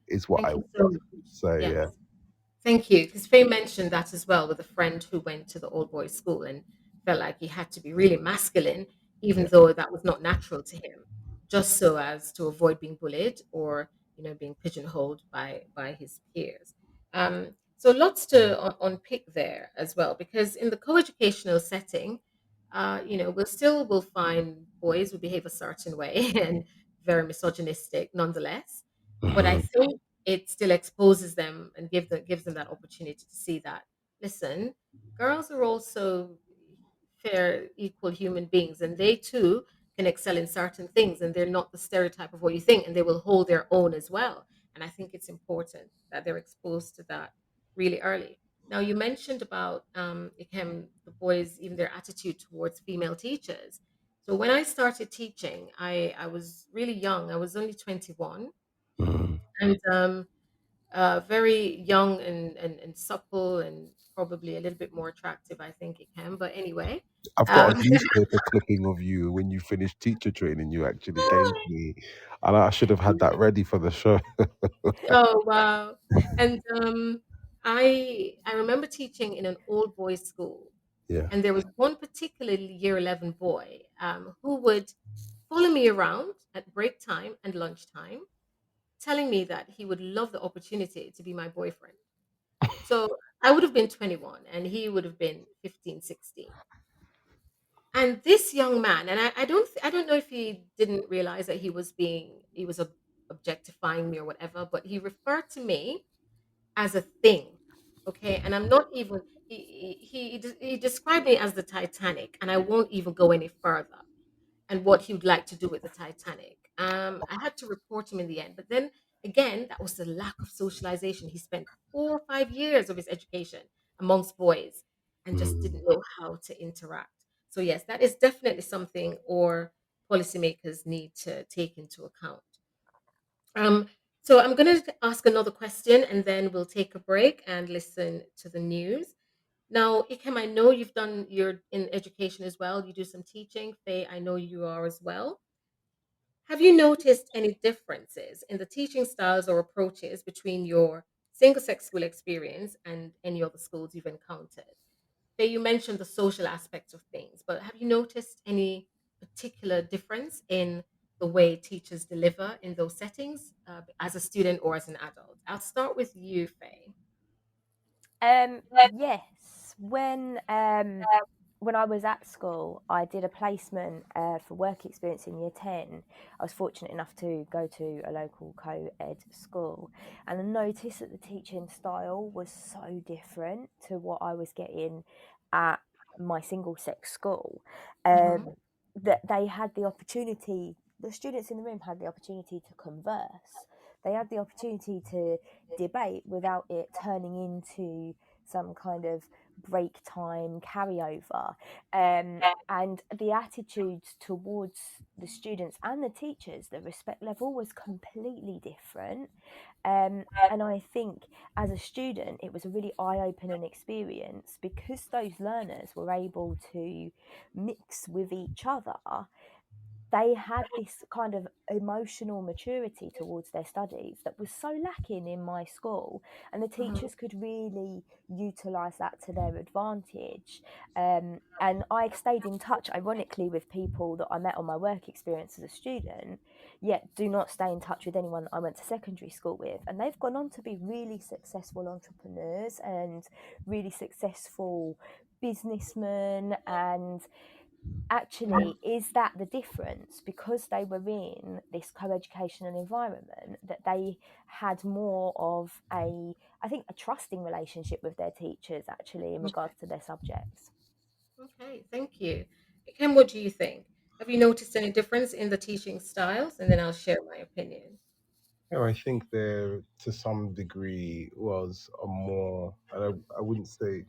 is what I Thank you would so much. say. Yeah. Yes. Thank you. Because Faye mentioned that as well with a friend who went to the old boys school and felt like he had to be really masculine, even Yeah. though that was not natural to him, just so as to avoid being bullied or being pigeonholed by his peers. So lots to unpick there as well, because in the co-educational setting, we'll find boys who behave a certain way and very misogynistic nonetheless. But I Mhm. think it still exposes them and gives them that opportunity to see that, listen, girls are also fair, equal human beings, and they too can excel in certain things, and they're not the stereotype of what you think, and they will hold their own as well. And I think it's important that they're exposed to that really early. Now, you mentioned about the boys, even their attitude towards female teachers. So when I started teaching, I was really young. I was only 21, Mhm. and very young and supple and probably a little bit more attractive, I think it can. But anyway, I've got a um, newspaper clipping of you when you finished teacher training. You actually gave me, and I should have had that ready for the show. oh wow! And I remember teaching in an old boys school, Yeah. and there was one particular year 11 boy who would follow me around at break time and lunchtime, telling me that he would love the opportunity to be my boyfriend. So I would have been 21 and he would have been 15, 16. And this young man, and I don't know if he didn't realize that he was objectifying me or whatever, but he referred to me as a thing. Okay. And I'm not even, he described me as the Titanic, and I won't even go any further and what he would like to do with the Titanic. I had to report him in the end, but then again, that was the lack of socialization. He spent 4 or 5 years of his education amongst boys and just Mm. didn't know how to interact. So yes, that is definitely something or policymakers need to take into account. Um, so I'm going to ask another question, and then we'll take a break and listen to the news. Now, Ikem, I know you've done your in education as well. You do some teaching. Faye, I know you are as well. Have you noticed any differences in the teaching styles or approaches between your single sex school experience and any other schools you've encountered? Faye, you mentioned the social aspects of things, but have you noticed any particular difference in the way teachers deliver in those settings as a student or as an adult? I'll start with you, Faye. Yes, when I was at school, I did a placement for work experience in year 10. I was fortunate enough to go to a local co-ed school, and I noticed that the teaching style was so different to what I was getting at my single sex school. Hmm. That they had the opportunity, the students in the room had the opportunity to converse. They had the opportunity to debate without it turning into some kind of break time carryover. And the attitudes towards the students and the teachers, the respect level was completely different. And I think as a student, it was a really eye opening experience because those learners were able to mix with each other. They had this kind of emotional maturity towards their studies that was so lacking in my school, and the Hmm. teachers could really utilize that to their advantage. And I stayed in touch, ironically, with people that I met on my work experience as a student, yet do not stay in touch with anyone that I went to secondary school with. And they've gone on to be really successful entrepreneurs and really successful businessmen. And actually, is that the difference? Because they were in this co-educational environment, that they had more of a, I think, a trusting relationship with their teachers, actually, in regards to their subjects. Okay, thank you. Kim, what do you think? Have you noticed any difference in the teaching styles? And then I'll share my opinion. Yeah, I think there, to some degree, was a more, and I wouldn't say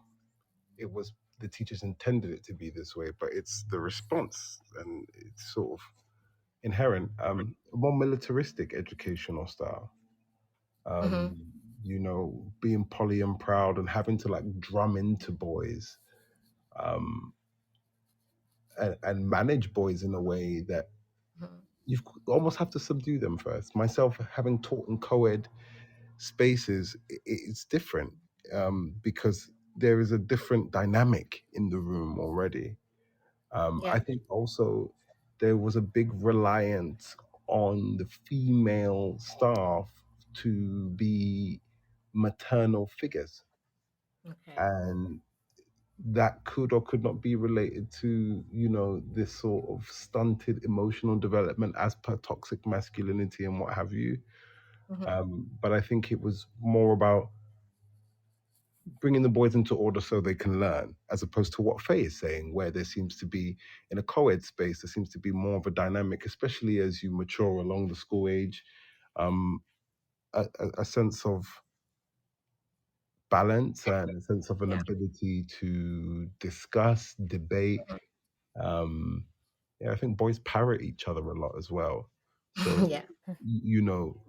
it was the teachers intended it to be this way, but it's the response, and it's sort of inherent, a more militaristic educational style. Hmm. Um, being poly and proud and having to like drum into boys, um, and manage boys in a way that Hmm. you almost have to subdue them first. Myself, having taught in co-ed spaces, it's different, because there is a different dynamic in the room already. I Yeah. think also there was a big reliance on the female staff to be maternal figures, Okay. and that could or could not be related to this sort of stunted emotional development as per toxic masculinity and what have you. Hmm. But I think it was more about bringing the boys into order so they can learn, as opposed to what Faye is saying, where there seems to be, in a co-ed space, there seems to be more of a dynamic, especially as you mature along the school age, um, a sense of balance and a sense of an Yeah. ability to discuss, debate. Um, yeah, I think boys parrot each other a lot as well. So, Yeah. you know,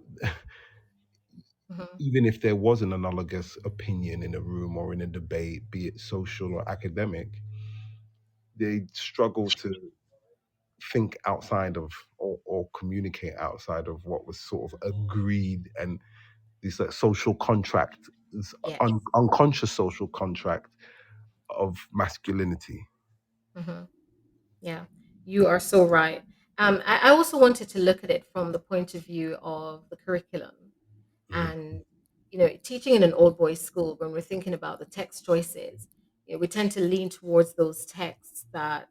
Hmm. even if there was an analogous opinion in a room or in a debate, be it social or academic, they struggle to think outside of, or communicate outside of what was sort of agreed, and this like social contract, this Yes. unconscious social contract of masculinity. Hmm. Yeah. You are so right. I also wanted to look at it from the point of view of the curriculum Mm. and teaching in an old boys school. When we're thinking about the text choices, we tend to lean towards those texts that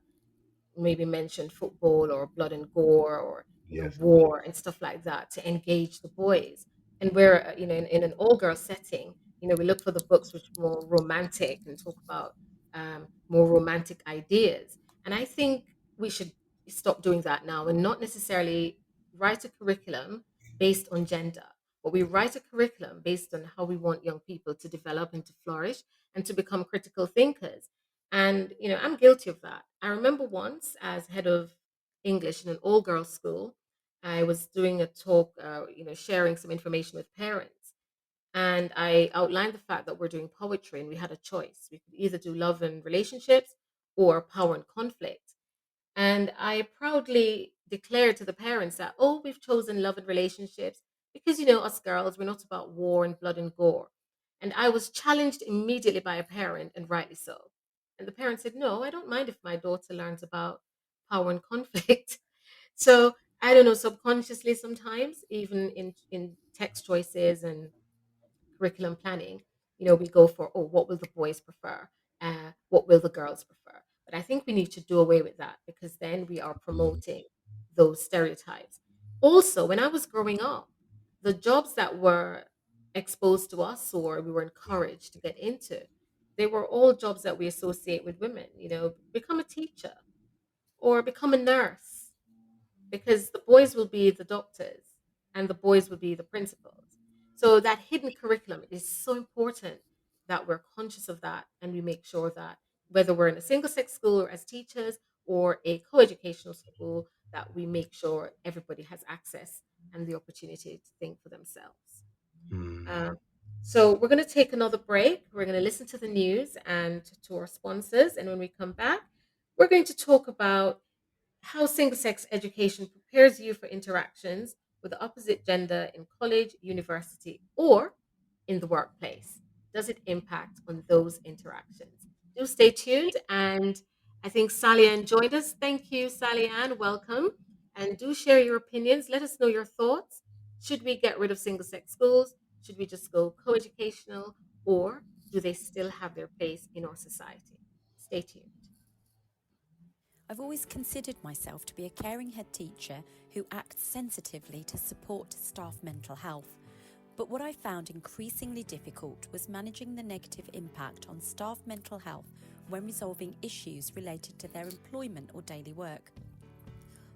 maybe mention football or blood and gore or Yes. war and stuff like that to engage the boys. And where in an all girl setting, we look for the books which are more romantic and talk about more romantic ideas. And I think we should stop doing that now and not necessarily write a curriculum based on gender, but we write a curriculum based on how we want young people to develop and to flourish and to become critical thinkers. And, I'm guilty of that. I remember once, as head of English in an all girls school, I was doing a talk, sharing some information with parents. And I outlined the fact that we're doing poetry and we had a choice. We could either do love and relationships or power and conflict. And I proudly declared to the parents that, oh, we've chosen love and relationships because, us girls, we're not about war and blood and gore. And I was challenged immediately by a parent, and rightly so. And the parent said, no, I don't mind if my daughter learns about power and conflict. So I don't know, subconsciously sometimes, even in text choices and curriculum planning, we go for, oh, what will the boys prefer? What will the girls prefer? But I think we need to do away with that because then we are Mm. promoting those stereotypes. Also, when I was growing up, the jobs that were exposed to us or we were encouraged to get into, they were all jobs that we associate with women, become a teacher or become a nurse because the boys will be the doctors and the boys will be the principals. So that hidden curriculum is so important that we're conscious of that and we make sure that whether we're in a single sex school or as teachers or a co-educational school, that we make sure everybody has access and the opportunity to think for themselves. Mm. Uh, so we're going to take another break. We're going to listen to the news and to our sponsors. And when we come back, we're going to talk about how single sex education prepares you for interactions with the opposite gender in college, university, or in the workplace. Does it impact on those interactions? Do stay tuned. And I think Sally Ann joined us. Thank you, Sally Ann. Welcome. And do share your opinions. Let us know your thoughts. Should we get rid of single sex schools? Should we just go coeducational? Or do they still have their place in our society? Stay tuned. I've always considered myself to be a caring head teacher who acts sensitively to support staff mental health. But what I found increasingly difficult was managing the negative impact on staff mental health when resolving issues related to their employment or daily work.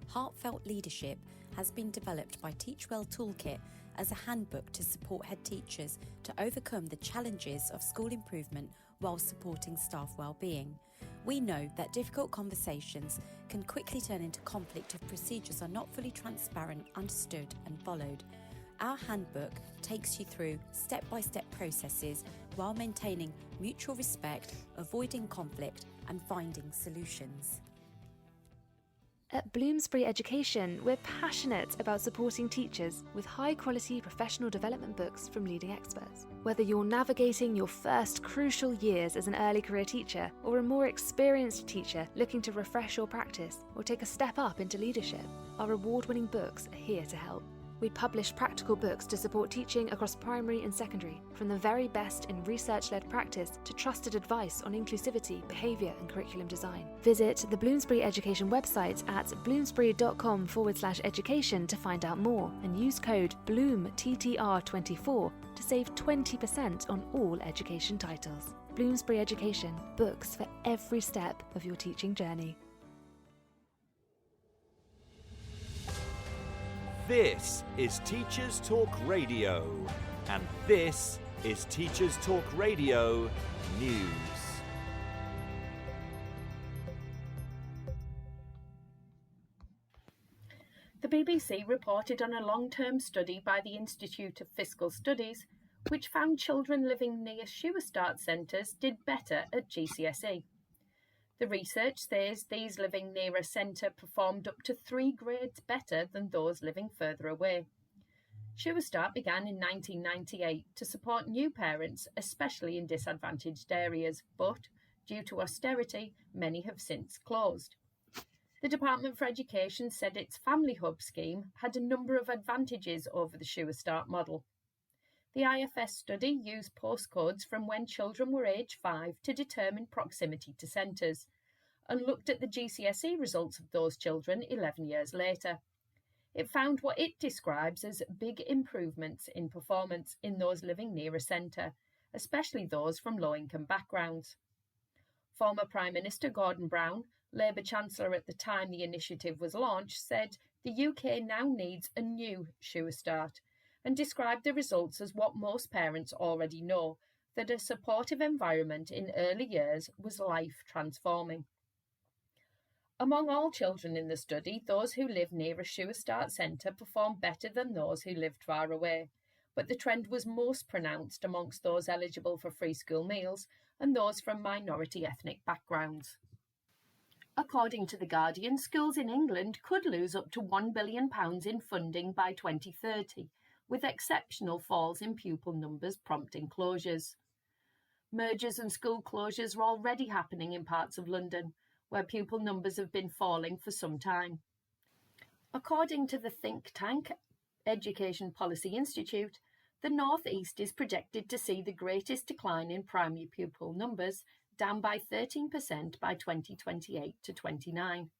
Heartfelt Leadership has been developed by Teachwell Toolkit as a handbook to support head teachers to overcome the challenges of school improvement while supporting staff well-being. We know that difficult conversations can quickly turn into conflict if procedures are not fully transparent, understood and followed. Our handbook takes you through step-by-step processes while maintaining mutual respect, avoiding conflict and finding solutions. At Bloomsbury Education, we're passionate about supporting teachers with high-quality professional development books from leading experts. Whether you're navigating your first crucial years as an early career teacher or a more experienced teacher looking to refresh your practice or take a step up into leadership, our award-winning books are here to help. We publish practical books to support teaching across primary and secondary, from the very best in research-led practice to trusted advice on inclusivity, behaviour and curriculum design. Visit the Bloomsbury Education website at bloomsbury.com/education to find out more and use code BLOOMTTR24 to save 20% on all education titles. Bloomsbury Education, books for every step of your teaching journey. This is Teachers Talk Radio, and this is Teachers Talk Radio News. The BBC reported on a long-term study by the Institute of Fiscal Studies, which found children living near sewer start centres did better at GCSE. The research says these living near a centre performed up to 3 grades better than those living further away. Sewer Start began in 1998 to support new parents, especially in disadvantaged areas, but due to austerity, many have since closed. The Department for Education said its Family Hub scheme had a number of advantages over the Sure Start model. The IFS study used postcodes from when children were aged 5 to determine proximity to centres, and looked at the GCSE results of those children 11 years later. It found what it describes as big improvements in performance in those living near a centre, especially those from low-income backgrounds. Former Prime Minister Gordon Brown, Labour Chancellor at the time the initiative was launched, said the UK now needs a new Sure Start, and described the results as what most parents already know, that a supportive environment in early years was life-transforming. Among all children in the study, those who live near a Sure Start centre performed better than those who lived far away, but the trend was most pronounced amongst those eligible for free school meals and those from minority ethnic backgrounds. According to The Guardian, schools in England could lose up to £1 billion in funding by 2030, with exceptional falls in pupil numbers prompting closures. Mergers and school closures are already happening in parts of London, where pupil numbers have been falling for some time. According to the think tank Education Policy Institute, the North East is projected to see the greatest decline in primary pupil numbers, down by 13% by 2028 to 29.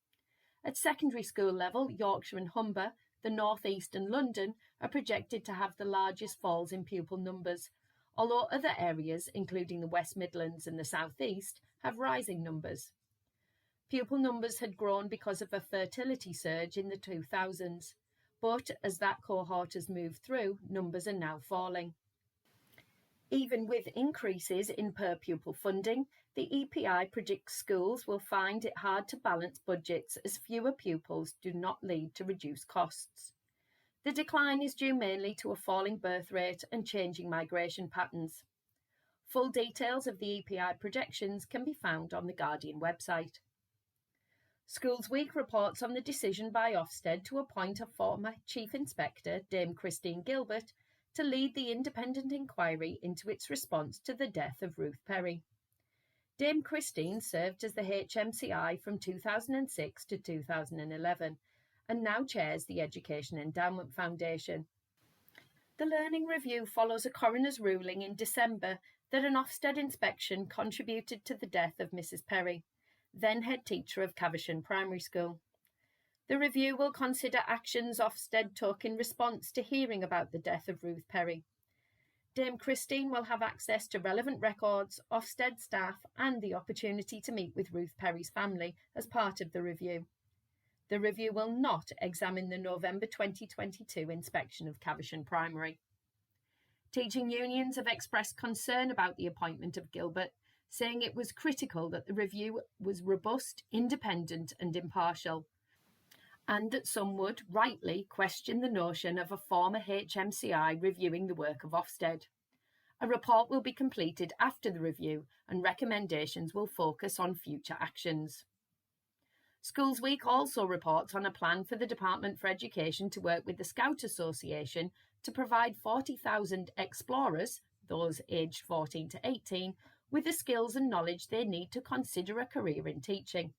At secondary school level, Yorkshire and Humber, the North East and London are projected to have the largest falls in pupil numbers, although other areas, including the West Midlands and the South East, have rising numbers. Pupil numbers had grown because of a fertility surge in the 2000s, but as that cohort has moved through, numbers are now falling. Even with increases in per-pupil funding, the EPI predicts schools will find it hard to balance budgets as fewer pupils do not lead to reduced costs. The decline is due mainly to a falling birth rate and changing migration patterns. Full details of the EPI projections can be found on the Guardian website. Schools Week reports on the decision by Ofsted to appoint a former Chief Inspector, Dame Christine Gilbert, to lead the independent inquiry into its response to the death of Ruth Perry. Dame Christine served as the HMCI from 2006 to 2011 and now chairs the Education Endowment Foundation. The Learning Review follows a coroner's ruling in December that an Ofsted inspection contributed to the death of Mrs Perry, then head teacher of Caversham Primary School. The review will consider actions Ofsted took in response to hearing about the death of Ruth Perry. Dame Christine will have access to relevant records, Ofsted staff, and the opportunity to meet with Ruth Perry's family as part of the review. The review will not examine the November 2022 inspection of Caversham Primary. Teaching unions have expressed concern about the appointment of Gilbert, saying it was critical that the review was robust, independent and impartial, and that some would, rightly, question the notion of a former HMCI reviewing the work of Ofsted. A report will be completed after the review and recommendations will focus on future actions. Schools Week also reports on a plan for the Department for Education to work with the Scout Association to provide 40,000 explorers, those aged 14 to 18, with the skills and knowledge they need to consider a career in teaching.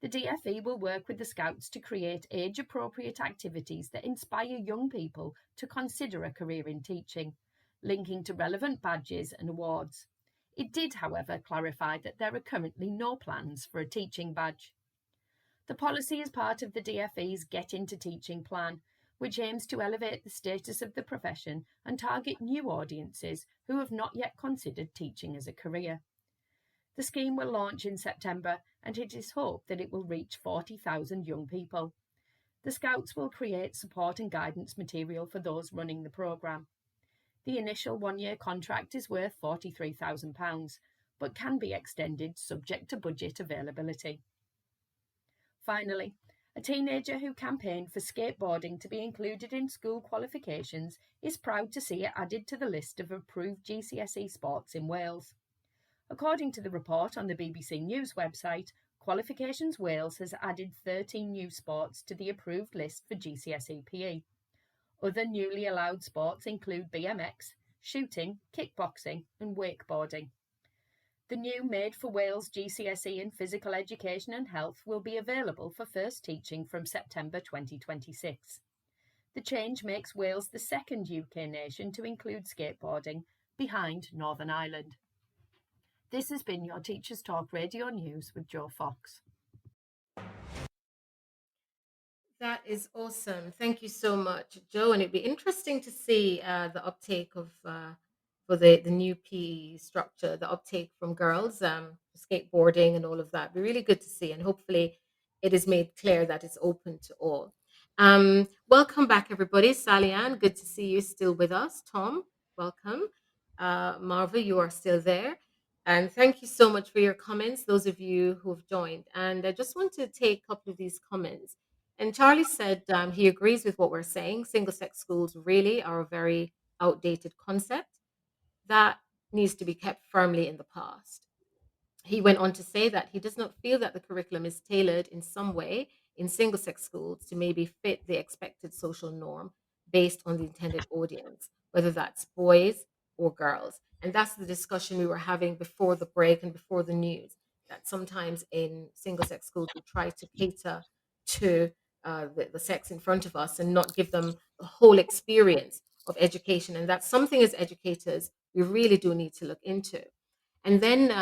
The DFE will work with the Scouts to create age-appropriate activities that inspire young people to consider a career in teaching, linking to relevant badges and awards. It did, however, clarify that there are currently no plans for a teaching badge. The policy is part of the DFE's Get Into Teaching plan, which aims to elevate the status of the profession and target new audiences who have not yet considered teaching as a career. The scheme will launch in September and it is hoped that it will reach 40,000 young people. The Scouts will create support and guidance material for those running the programme. The initial one-year contract is worth £43,000, but can be extended subject to budget availability. Finally, a teenager who campaigned for skateboarding to be included in school qualifications is proud to see it added to the list of approved GCSE sports in Wales. According to the report on the BBC News website, Qualifications Wales has added 13 new sports to the approved list for GCSE PE. Other newly allowed sports include BMX, shooting, kickboxing and wakeboarding. The new Made for Wales GCSE in Physical Education and Health will be available for first teaching from September 2026. The change makes Wales the second UK nation to include skateboarding, behind Northern Ireland. This has been your Teachers Talk Radio News with Joe Fox. That is awesome. Thank you so much, Joe. And it'd be interesting to see the uptake of for the new PE structure, the uptake from girls, skateboarding and all of that. Be really good to see, and hopefully, it is made clear that it's open to all. Welcome back, everybody. Sally Ann, good to see you still with us. Tom, welcome. Marva, you are still there. And thank you so much for your comments, those of you who have joined. And I just want to take a couple of these comments. And Charlie said he agrees with what we're saying. Single sex schools really are a very outdated concept that needs to be kept firmly in the past. He went on to say that he does not feel that the curriculum is tailored in some way in single sex schools to maybe fit the expected social norm based on the intended audience, whether that's boys or girls. And that's the discussion we were having before the break and before the news, that sometimes in single sex schools we try to cater to the sex in front of us and not give them the whole experience of education. And that's something as educators we really do need to look into. And then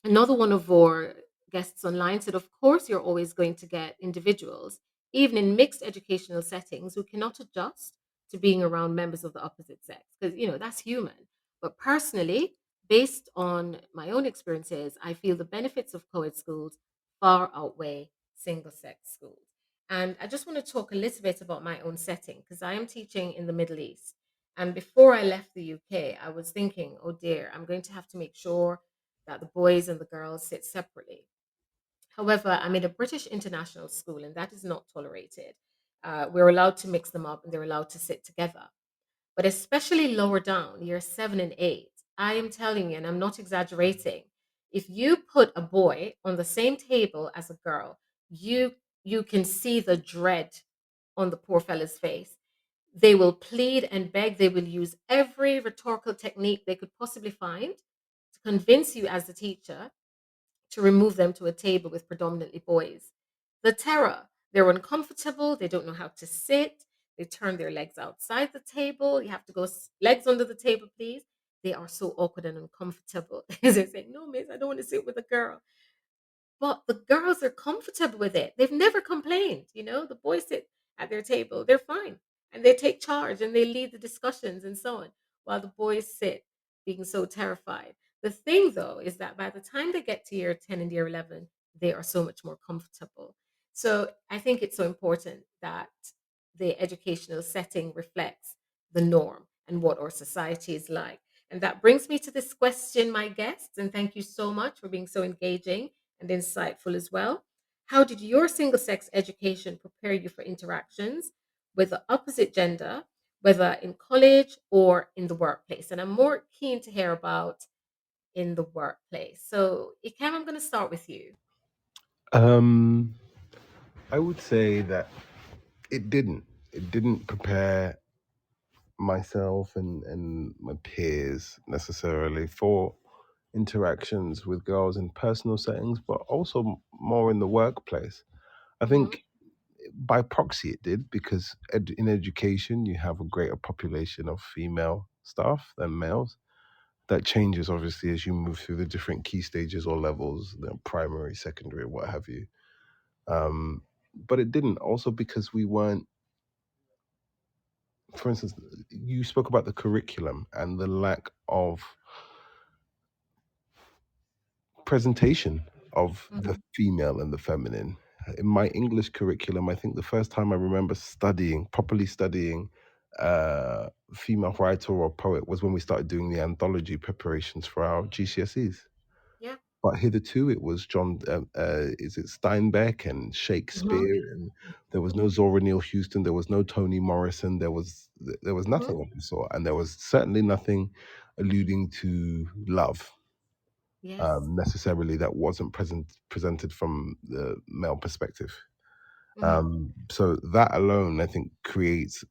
another one of our guests online said, of course, you're always going to get individuals, even in mixed educational settings, who cannot adjust to being around members of the opposite sex, because, that's human. But personally, based on my own experiences, I feel the benefits of co ed schools far outweigh single sex schools. And I just want to talk a little bit about my own setting, because I am teaching in the Middle East. And before I left the UK, I was thinking, oh dear, I'm going to have to make sure that the boys and the girls sit separately. However, I'm in a British international school, and that is not tolerated. We're allowed to mix them up, and they're allowed to sit together. But especially lower down, year 7 and 8, I am telling you, and I'm not exaggerating, if you put a boy on the same table as a girl, you can see the dread on the poor fella's face. They will plead and beg. They will use every rhetorical technique they could possibly find to convince you as the teacher to remove them to a table with predominantly boys. The terror, they're uncomfortable, they don't know how to sit, they turn their legs outside the table. You have to go legs under the table, please. They are so awkward and uncomfortable. They're saying, no, miss, I don't want to sit with a girl. But the girls are comfortable with it. They've never complained. The boys sit at their table, they're fine. And they take charge and they lead the discussions and so on, while the boys sit being so terrified. The thing, though, is that by the time they get to year 10 and year 11, they are so much more comfortable. So I think it's so important that the educational setting reflects the norm and what our society is like. And that brings me to this question, my guests, and thank you so much for being so engaging and insightful as well. How did your single sex education prepare you for interactions with the opposite gender, whether in college or in the workplace? And I'm more keen to hear about in the workplace. So, Ikam, I'm going to start with you. I would say that it didn't. It didn't prepare myself and my peers necessarily for interactions with girls in personal settings, but also more in the workplace. I Mhm. think by proxy it did, because in education you have a greater population of female staff than males. That changes obviously as you move through the different key stages or levels, primary, secondary, what have you. But it didn't, also because we weren't, for instance, you spoke about the curriculum and the lack of presentation of the Mhm. female and the feminine. In my English curriculum, I think the first time I remember properly studying female writer or poet was when we started doing the anthology preparations for our GCSEs. Yeah. But hitherto, it was is it Steinbeck and Mhm. Shakespeare, and there was no Zora Neale Houston, there was no Toni Morrison, there was Mhm. nothing of the sort, and there was certainly nothing alluding to love Yes. necessarily that wasn't presented from the male perspective. So that alone, I think, creates,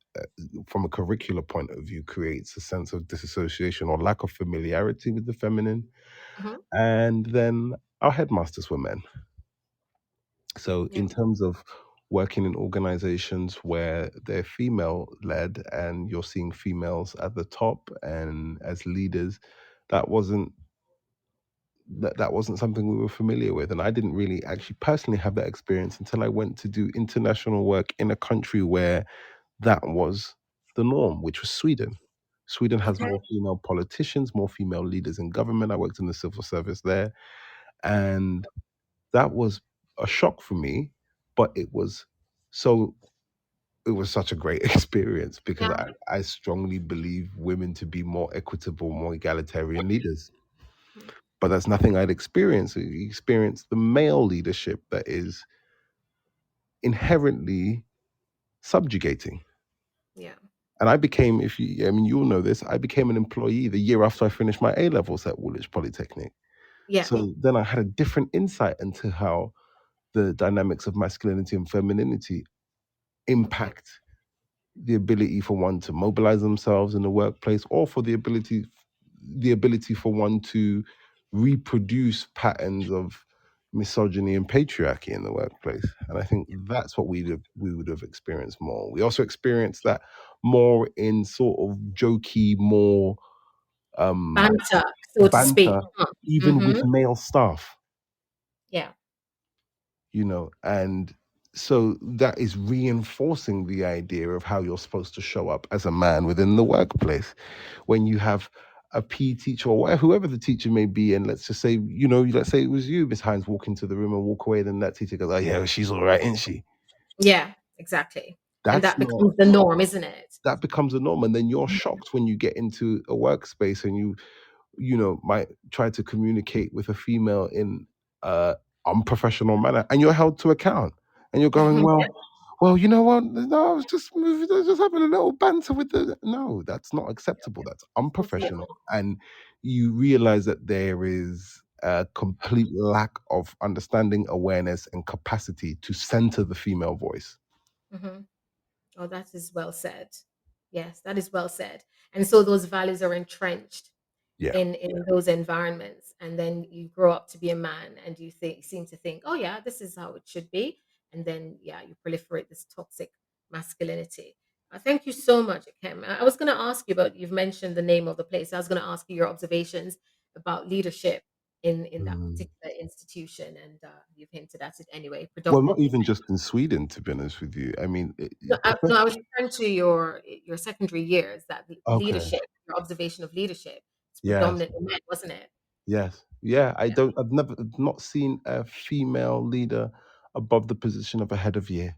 from a curricular point of view, creates a sense of disassociation or lack of familiarity with the feminine. Mhm. And then our headmasters were men. So Yeah. in terms of working in organizations where they're female led and you're seeing females at the top and as leaders, that wasn't that wasn't something we were familiar with. And I didn't really actually personally have that experience until I went to do international work in a country where that was the norm, which was Sweden. Sweden has Okay. more female politicians, more female leaders in government. I worked in the civil service there. And that was a shock for me, but so it was such a great experience because Yeah. I strongly believe women to be more equitable, more egalitarian leaders. Mhm. But that's nothing I'd experienced. I experienced the male leadership that is inherently subjugating. Yeah. And I became, you'll know this, I became an employee the year after I finished my A levels at Woolwich Polytechnic. Yeah. So then I had a different insight into how the dynamics of masculinity and femininity impact the ability for one to mobilize themselves in the workplace, or for the ability for one to reproduce patterns of misogyny and patriarchy in the workplace. And I think that's what we would have experienced more. We also experienced that more in sort of jokey, more Banter, so to speak. banter, Huh. even with Mm-hmm. male staff. Yeah. And so that is reinforcing the idea of how you're supposed to show up as a man within the workplace. When you have a PE teacher or whoever the teacher may be, and let's just say, let's say it was you, Miss Hinds, walk into the room and walk away, then that teacher goes, "Oh yeah, she's all right, isn't she?" Yeah. Exactly. And That's that not becomes the norm, isn't it? that becomes a norm, and then you're shocked when you get into a workspace and might try to communicate with a female in a unprofessional manner, and you're held to account, and you're going, well, you know what? No, I was just moving, I was just having a little banter with the. No, that's not acceptable. That's Yeah. unprofessional, and you realize that there is a complete lack of understanding, awareness, and capacity to center the female voice. Hmm. Oh, that is well said. Yes, that is well said. And so those values are entrenched Yeah, in those environments, and then you grow up to be a man, and you seem to think, oh yeah, this is how it should be, and then yeah, you proliferate this toxic masculinity. Thank you so much, Kim. I was going to ask you about, you've mentioned the name of the place. I was going to ask you your observations about leadership in that Mm. particular institution, and you've hinted at it anyway, Well, not predominantly. even just in Sweden, to be honest with you. I mean, No, no, I was referring to your secondary years, that okay, leadership, your observation of leadership. It's yes. predominantly men, wasn't it? Yes. Yeah. Yeah. I've not seen a female leader above the position of a head of year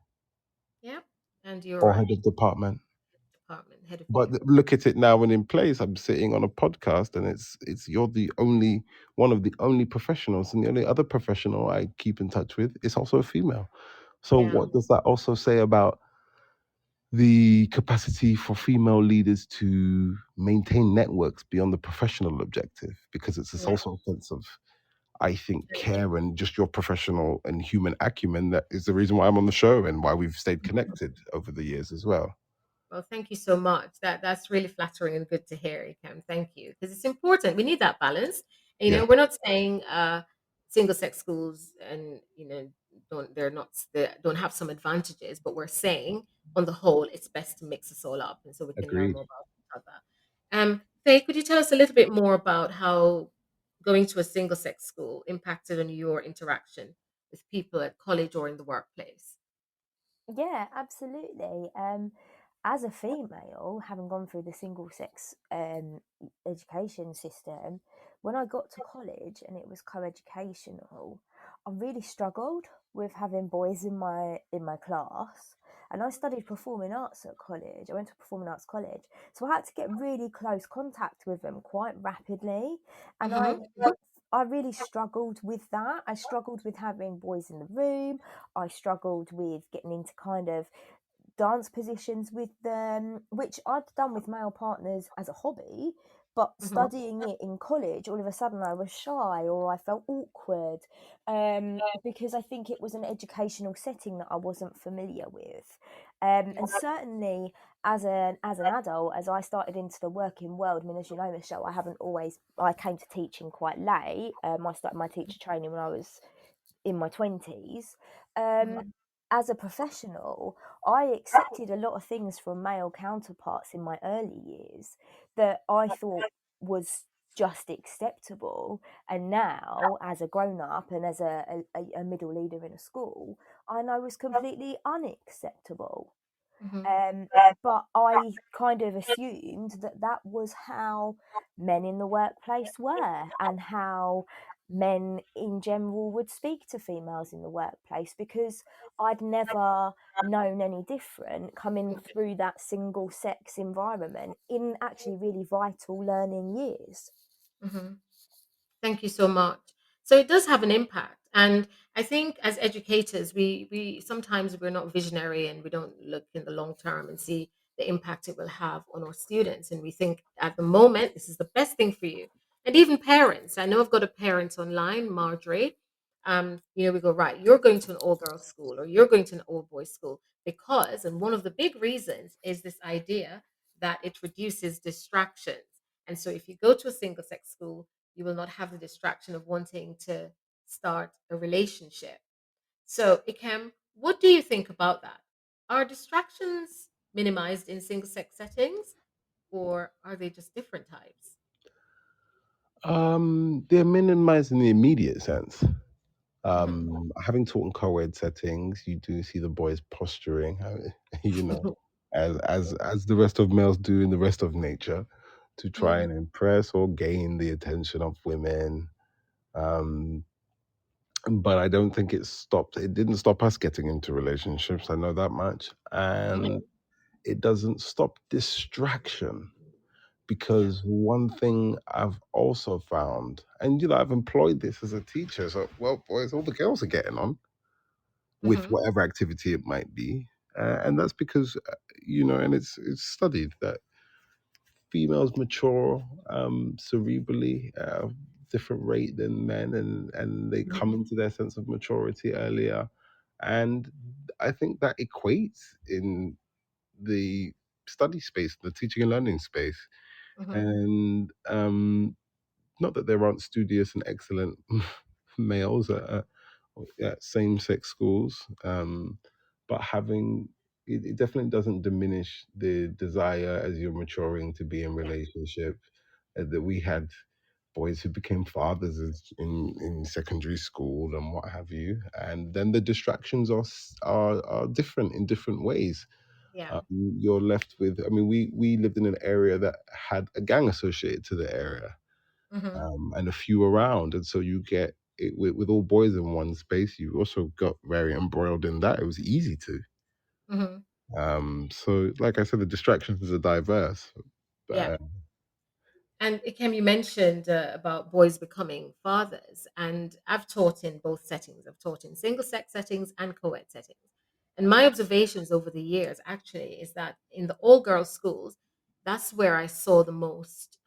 Yeah. And you're or head right. of department. Department, head of But year. look at it now when in place. I'm sitting on a podcast, and it's you're the only one of the only professionals, and the only other professional I keep in touch with is also a female. So Yeah. what does that also say about the capacity for female leaders to maintain networks beyond the professional objective? Because it's Yeah. also a sense of, I think, care and just your professional and human acumen that is the reason why I'm on the show and why we've stayed connected over the years as well. Well, thank you so much. That's really flattering and good to hear, Kim. Thank you. Because it's important. We need that balance. And, Yeah, we're not saying single sex schools and they don't have some advantages, but we're saying on the whole it's best to mix us all up, and so we can learn agreed. more about each other. Faye, could you tell us a little bit more about how going to a single sex school impacted on your interaction with people at college or in the workplace? Yeah, absolutely. As a female, having gone through the single sex education system, when I got to college and it was co-educational, I really struggled with having boys in my class. And I studied performing arts at college. I went to performing arts college, so I had to get really close contact with them quite rapidly. And Hmm. I really struggled with that. I struggled with having boys in the room. I struggled with getting into kind of dance positions with them, which I'd done with male partners as a hobby, But Mm-hmm. studying it in college, all of a sudden I was shy or I felt awkward, because I think it was an educational setting that I wasn't familiar with. And certainly as an adult, as I started into the working world, I mean, as you know, Michelle, I came to teaching quite late. I started my teacher training when I was in my 20s. Um, Mm-hmm. as a professional, I accepted a lot of things from male counterparts in my early years that I thought was just acceptable. And now, as a grown up and as a middle leader in a school, I know was completely unacceptable. Mm-hmm. Um, but I kind of assumed that that was how men in the workplace were and how men in general would speak to females in the workplace, because I'd never known any different coming through that single sex environment in actually really vital learning years. Mm-hmm. Thank you so much. So it does have an impact, and I think as educators, we sometimes we're not visionary and we don't look in the long term and see the impact it will have on our students. And we think at the moment this is the best thing for you. And even parents, I know I've got a parent online, Marjorie. We go right. You're going to an all girls school or you're going to an all boys school because, and one of the big reasons is this idea that it reduces distractions. And so if you go to a single sex school, you will not have the distraction of wanting to start a relationship. So, Ikem, what do you think about that? Are distractions minimized in single sex settings or are they just different types? They're minimized in the immediate sense. Hmm. Having taught in co-ed settings, you do see the boys posturing, you know, as the rest of males do in the rest of nature, to try Hmm. and impress or gain the attention of women. Um, but I don't think it stopped. It didn't stop us getting into relationships. I know that much, and it doesn't stop distraction. Yeah. Because one thing I've also found, and I've employed this as a teacher. So, well, boys, all the girls are getting on with Hmm. whatever activity it might be, and that's because and it's studied that females mature cerebrally at a different rate than men, and they come into their sense of maturity earlier, and I think that equates in the study space, the teaching and learning space, Hmm. and not that there aren't studious and excellent males at same-sex schools, but having it definitely doesn't diminish the desire as you're maturing to be in relationship. That we had boys who became fathers in secondary school and what have you, and then the distractions are different in different ways. Yeah. You're left with, I mean, we lived in an area that had a gang associated to the area, Hmm. and a few around. And so you get it with all boys in one space. You also got very embroiled in that. It was easy to. Hmm. So, like I said, the distractions are diverse. Yeah. But And Ikem, you mentioned about boys becoming fathers, and I've taught in both settings. I've taught in single sex settings and co-ed settings. And my observations over the years actually is that in the all girls schools, that's where I saw the most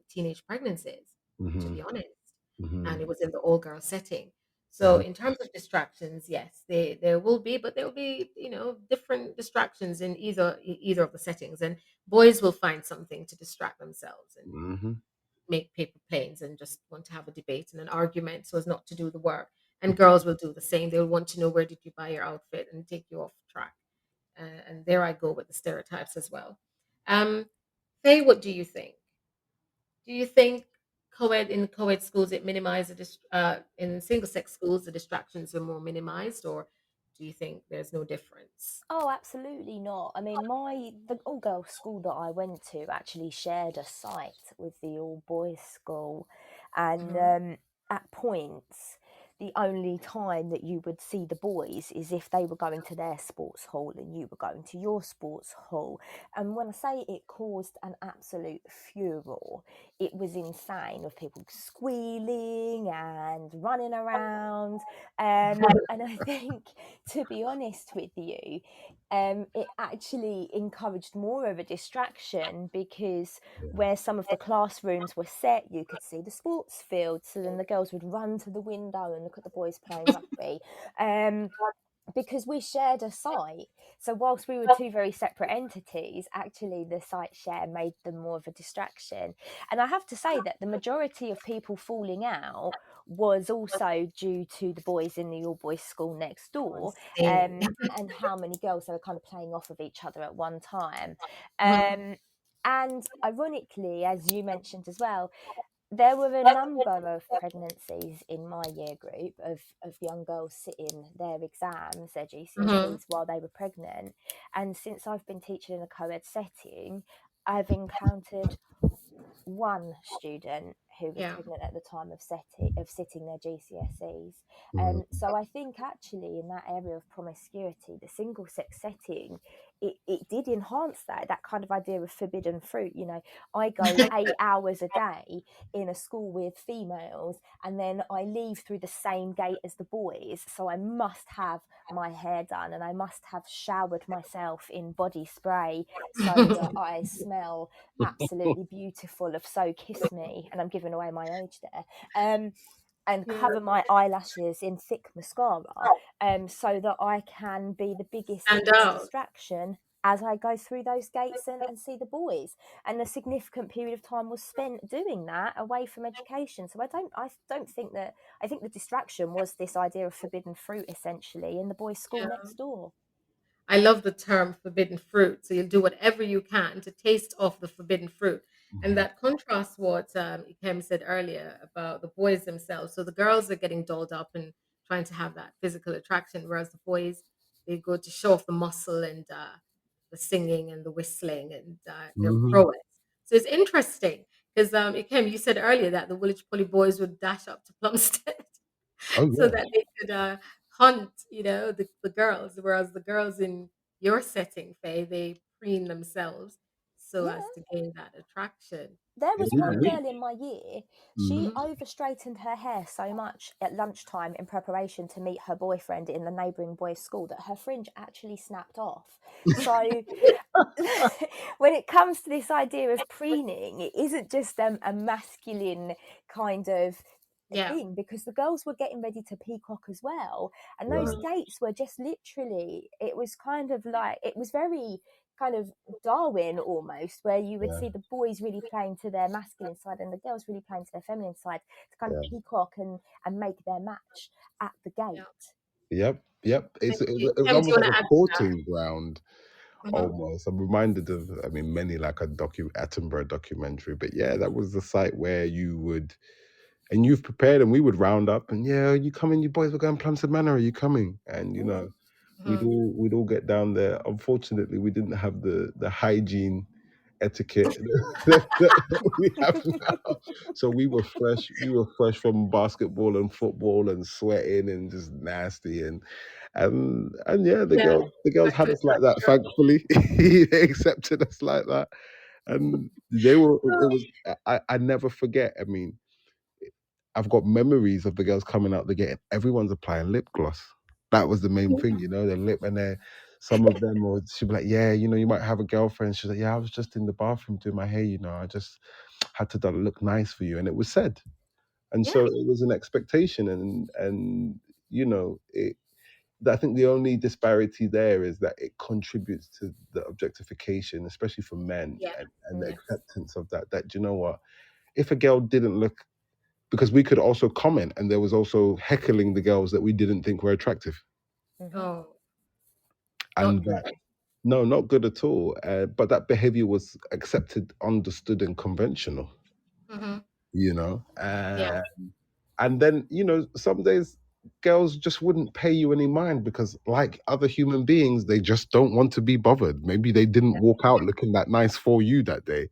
teenage pregnancies, to hmm be honest. hmm And it was in the all girls setting. So hmm in terms of distractions, yes, there will be, but there will be different distractions in either of the settings, and boys will find something to distract themselves and hmm make paper planes and just want to have a debate and an argument so as not to do the work. And girls will do the same. They'll want to know where did you buy your outfit and take you off track. And there I go with the stereotypes as well. Um, Faye, what do you think? Do you think co-ed schools it minimized in single sex schools the distractions are more minimized, or do you think there's no difference? Oh, absolutely not. I mean, the all girls school that I went to actually shared a site with the all boys school, and Hmm. at points the only time that you would see the boys is if they were going to their sports hall and you were going to your sports hall. And when I say it caused an absolute furor, it was insane, with people squealing and running around. And I think, to be honest with you, it actually encouraged more of a distraction, because where some of the classrooms were set, you could see the sports field. So then the girls would run to the window and look at the boys playing rugby. Because we shared a site. So whilst we were two very separate entities, actually the site share made them more of a distraction. And I have to say that the majority of people falling out was also due to the boys in the all boys school next door, and how many girls they were kind of playing off of each other at one time. And ironically, as you mentioned as well, there were a number of pregnancies in my year group of young girls sitting their exams, their GCSEs, while they were pregnant. And since I've been teaching in a co-ed setting, I've encountered one student who was pregnant at the time of sitting their GCSEs. So I think actually in that area of promiscuity, the single sex setting, it did enhance that kind of idea of forbidden fruit. You know, I go 8 hours a day in a school with females, and then I leave through the same gate as the boys, so I must have my hair done and I must have showered myself in body spray so that I smell absolutely beautiful of So Kiss Me, and I'm giving away my age there, and cover my eyelashes in thick mascara, so that I can be the biggest distraction as I go through those gates and see the boys. And a significant period of time was spent doing that away from education. So I don't think that, I think the distraction was this idea of forbidden fruit, essentially, in the boys' school next door. I love the term forbidden fruit. So you'll do whatever you can to taste off the forbidden fruit. And that contrasts what Ikem said earlier about the boys themselves. So the girls are getting dolled up and trying to have that physical attraction, whereas the boys, they go to show off the muscle and the singing and the whistling and their prowess. So it's interesting because Ikem, you said earlier that the Woolwich Polly boys would dash up to Plumstead so that they could hunt, the girls, whereas the girls in your setting, Faye, they preen themselves so as to gain that attraction. There was It's one very girl in my year, she over straightened her hair so much at lunchtime in preparation to meet her boyfriend in the neighbouring boys' school that her fringe actually snapped off. So when it comes to this idea of preening, it isn't just a masculine kind of thing, because the girls were getting ready to peacock as well, and those gates were just literally, it was kind of like, it was very kind of Darwin almost, where you would see the boys really playing to their masculine side and the girls really playing to their feminine side to kind of peacock and make their match at the gate. Yep. It was almost like a courting ground. Almost. I'm reminded of, many, like a Attenborough documentary, but that was the site where you would, and you've prepared, and we would round up, and you coming, you boys, we're going Plumstead Manor, are you coming? And we'd all get down there. Unfortunately, we didn't have the hygiene etiquette that we have now. So we were fresh from basketball and football and sweating and just nasty, and the girls had us like that, thankfully. They accepted us like that, and I never forget. I've got memories of the girls coming out the gate. Everyone's applying lip gloss. That was the main thing, their lip, and some of them would, she'd be like, you might have a girlfriend. She's like, I was just in the bathroom doing my hair, I just had to look nice for you. And it was said. And so it was an expectation. And I think the only disparity there is that it contributes to the objectification, especially for men, and the acceptance of that, do you know what? If a girl didn't look, because we could also comment, and there was also heckling the girls that we didn't think were attractive. Oh, and no, not good at all. But that behavior was accepted, understood, and conventional. And then some days girls just wouldn't pay you any mind, because like other human beings, they just don't want to be bothered. Maybe they didn't walk out looking that nice for you that day.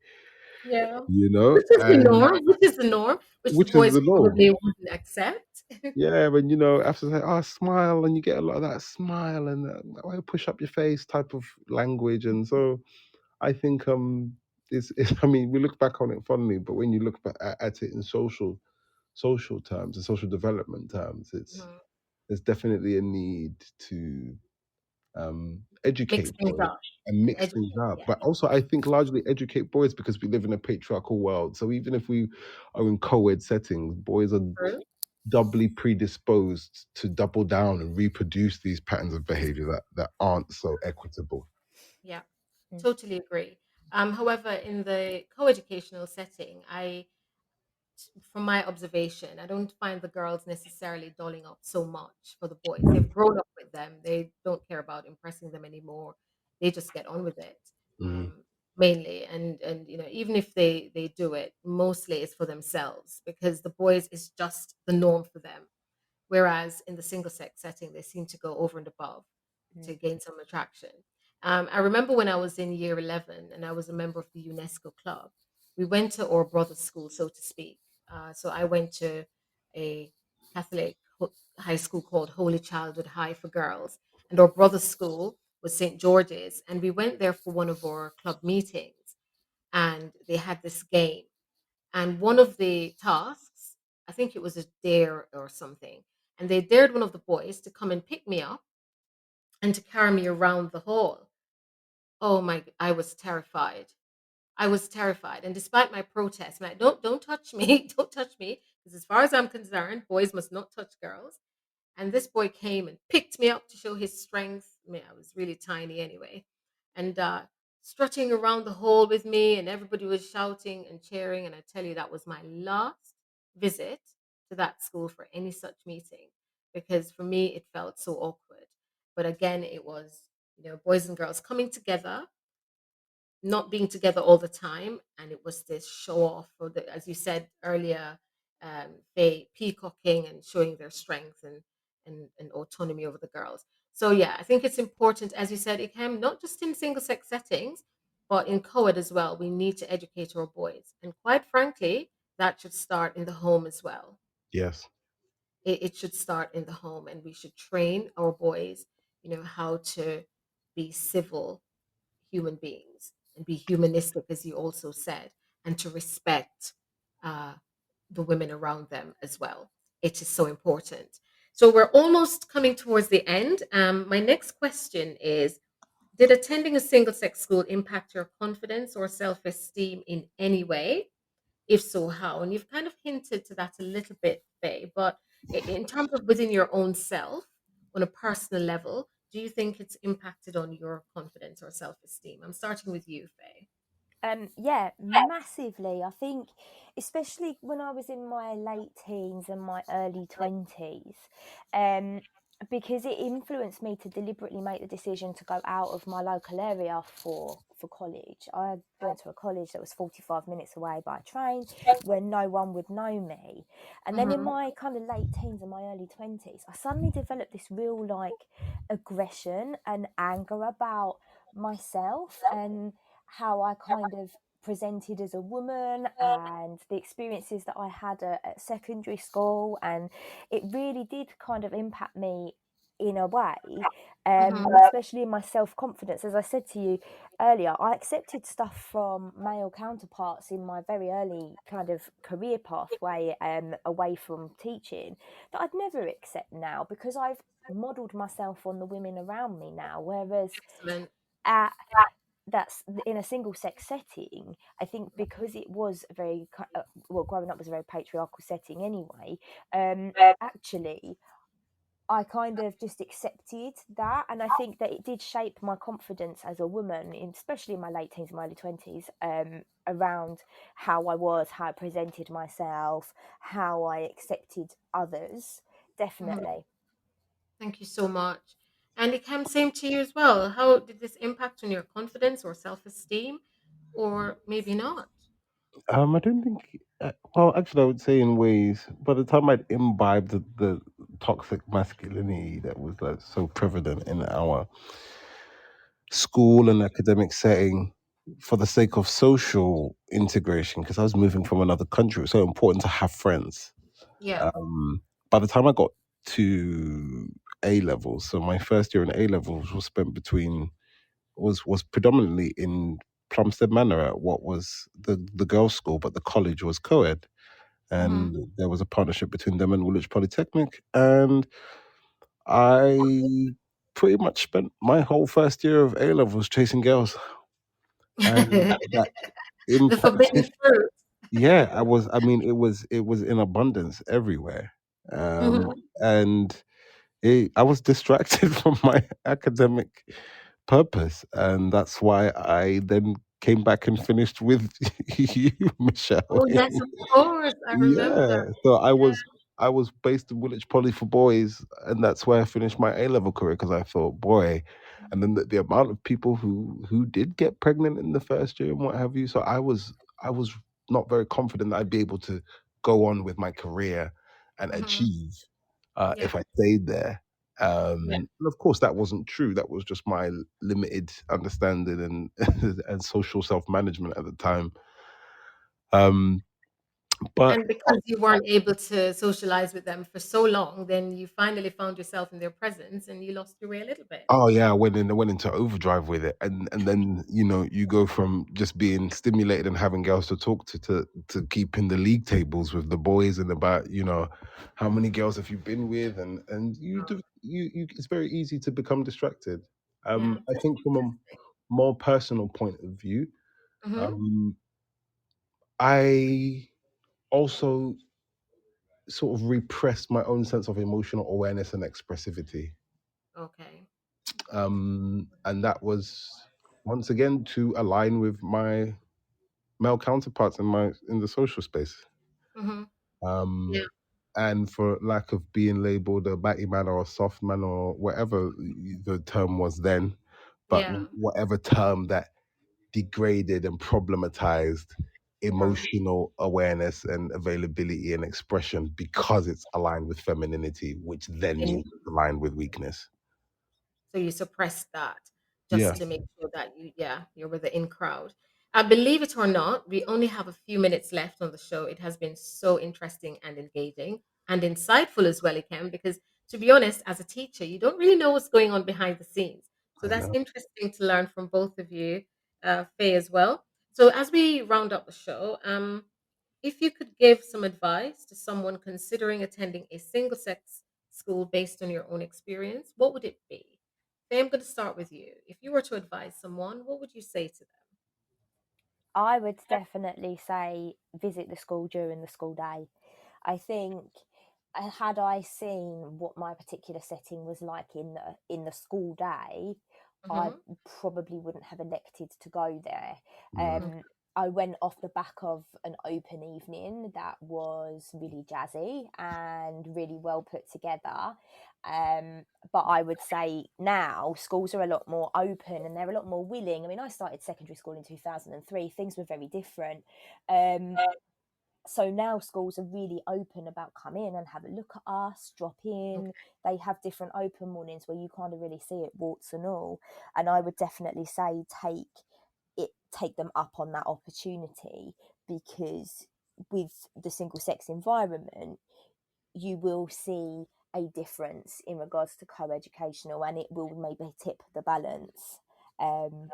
Which is the norm, which the boys probably wouldn't accept. Yeah, and after say, oh, smile, and you get a lot of that smile and push up your face type of language, and so I think it's I mean, we look back on it fondly, but when you look back at it in social terms and social development terms, Mhm. there's definitely a need to educate Mix things boys up and and mix things educate. up, Yeah. but also I think largely educate boys because we live in a patriarchal world. So even if we are in co-ed settings, boys are True. doubly predisposed to double down and reproduce these patterns of behavior that aren't so equitable. Yeah. Mm. Totally agree. However, in the co-educational setting, from my observation, I don't find the girls necessarily dolling up so much for the boys. They've grown up with them. They don't care about impressing them anymore. They just get on with it, Mm, mainly. And even if they do it, mostly it's for themselves because the boys is just the norm for them. Whereas in the single sex setting, they seem to go over and above to Mm. gain some attraction. I remember when I was in year 11 and I was a member of the UNESCO club, we went to our brother's school, so to speak. So I went to a Catholic high school called Holy Childhood High for girls, and our brother's school was St. George's. And we went there for one of our club meetings, and they had this game. And one of the tasks, I think it was a dare or something, and they dared one of the boys to come and pick me up and to carry me around the hall. Oh my, I was terrified. I was terrified. And despite my protest, like, don't touch me, don't touch me. Because as far as I'm concerned, boys must not touch girls. And this boy came and picked me up to show his strength. I mean, I was really tiny anyway. And strutting around the hall with me, and everybody was shouting and cheering. And I tell you, that was my last visit to that school for any such meeting because for me, it felt so awkward. But again, it was, boys and girls coming together, not being together all the time, and it was this show off for the, as you said earlier, they peacocking and showing their strength and autonomy over the girls. So yeah, I think it's important, as you said, it can not just in single sex settings, but in co-ed as well. We need to educate our boys, and quite frankly, that should start in the home as well. yes. It should start in the home, and we should train our boys, how to be civil human beings and be humanistic, as you also said, and to respect uh, the women around them as well. It is so important. So we're almost coming towards the end. My next question is: did attending a single sex school impact your confidence or self esteem in any way? If so, how? And you've kind of hinted to that a little bit, Faye, but in terms of within your own self, on a personal level, do you think it's impacted on your confidence or self esteem? I'm starting with you, Faye. Yeah, massively. I think, especially when I was in my late teens and my early 20s, um, because it influenced me to deliberately make the decision to go out of my local area for college. I went to a college that was 45 minutes away by train, where no one would know me. And then in Mhm. my kind of late teens and my early 20s, I suddenly developed this real like aggression and anger about myself and how I kind of presented as a woman and the experiences that I had at secondary school. And it really did kind of impact me in a way, Mhm. especially in my self-confidence. As I said to you earlier, I accepted stuff from male counterparts in my very early kind of career pathway, away from teaching, that I'd never accept now because I've modeled myself on the women around me now. Whereas Excellent. at that's in a single sex setting, I think, because it was a very well, growing up was a very patriarchal setting anyway. Actually, I kind of just accepted that, and I think that it did shape my confidence as a woman, especially in my late teens and my early 20s, around how I was, how I presented myself, how I accepted others. Mhm. Definitely. Thank you so much. And it came same to you as well. How did this impact on your confidence or self esteem, or maybe not? I don't think. Well, actually, I would say in ways. By the time I'd imbibed the toxic masculinity that was like so prevalent in our school and academic setting, for the sake of social integration, because I was moving from another country, it was so important to have friends. Yeah. Um, by the time I got to A levels, so my first year in A levels was spent between was predominantly in Plumstead Manor at what was the girls' school, but the college was co-ed, Mm-hmm. and there was a partnership between them and Woolwich Polytechnic, and I pretty much spent my whole first year of A levels chasing girls, and that The forbidden impacted. fruit. Yeah, I was. I mean, it was in abundance everywhere, Mm-hmm. and I was distracted from my academic purpose, and that's why I then came back and finished with you, Michelle. Oh yes, of course. I remember. Yeah, so I Yeah. was I was based in Woolwich Poly for boys, and that's where I finished my A level career because I thought, boy, and then the amount of people who did get pregnant in the first year and what have you. So I was not very confident that I'd be able to go on with my career and Mm-hmm. achieve Yeah. if I stayed there. Yeah. And of course, that wasn't true. That was just my limited understanding and and social self management at the time. Um, but And because you weren't able to socialize with them for so long, then you finally found yourself in their presence and you lost your way a little bit. oh yeah, I went into overdrive with it, and then you go from just being stimulated and having girls to talk to keeping the league tables with the boys and about how many girls have you been with, and you it's very easy to become distracted. Yeah. I think from a more personal point of view, Mm-hmm. um, I also sort of repressed my own sense of emotional awareness and expressivity. Okay. And that was once again to align with my male counterparts in the social space. Mm-hmm. Um, Yeah. and for lack of being labeled a batty man or a soft man or whatever the term was then, but Yeah. whatever term that degraded and problematized Uh-huh. emotional awareness and availability and expression because it's aligned with femininity, which then And means it's aligned with weakness. so you suppressed that Yeah, just to make sure that you're with the in crowd. Believe it or not, we only have a few minutes left on the show. It has been so interesting and engaging and insightful as well, Ikem, because to be honest, as a teacher, you don't really know what's going on behind the scenes. So I that's know. interesting to learn from both of you, Faye as well. So as we round up the show, if you could give some advice to someone considering attending a single sex school based on your own experience, what would it be? Faye, I'm going to start with you. If you were to advise someone, what would you say to them? I would definitely say visit the school during the school day. I think had I seen what my particular setting was like in the school day, I Mm-hmm. probably wouldn't have elected to go there. Mm. Um, I went off the back of an open evening that was really jazzy and really well put together. But I would say now schools are a lot more open and they're a lot more willing. I mean, I started secondary school in 2003, things were very different. Um, so now schools are really open about come in and have a look at us, drop in. Okay. They have different open mornings where you kind of really see it, warts and all. And I would definitely say take them up on that opportunity, because with the single sex environment, you will see a difference in regards to co-educational, and it will maybe tip the balance. Um,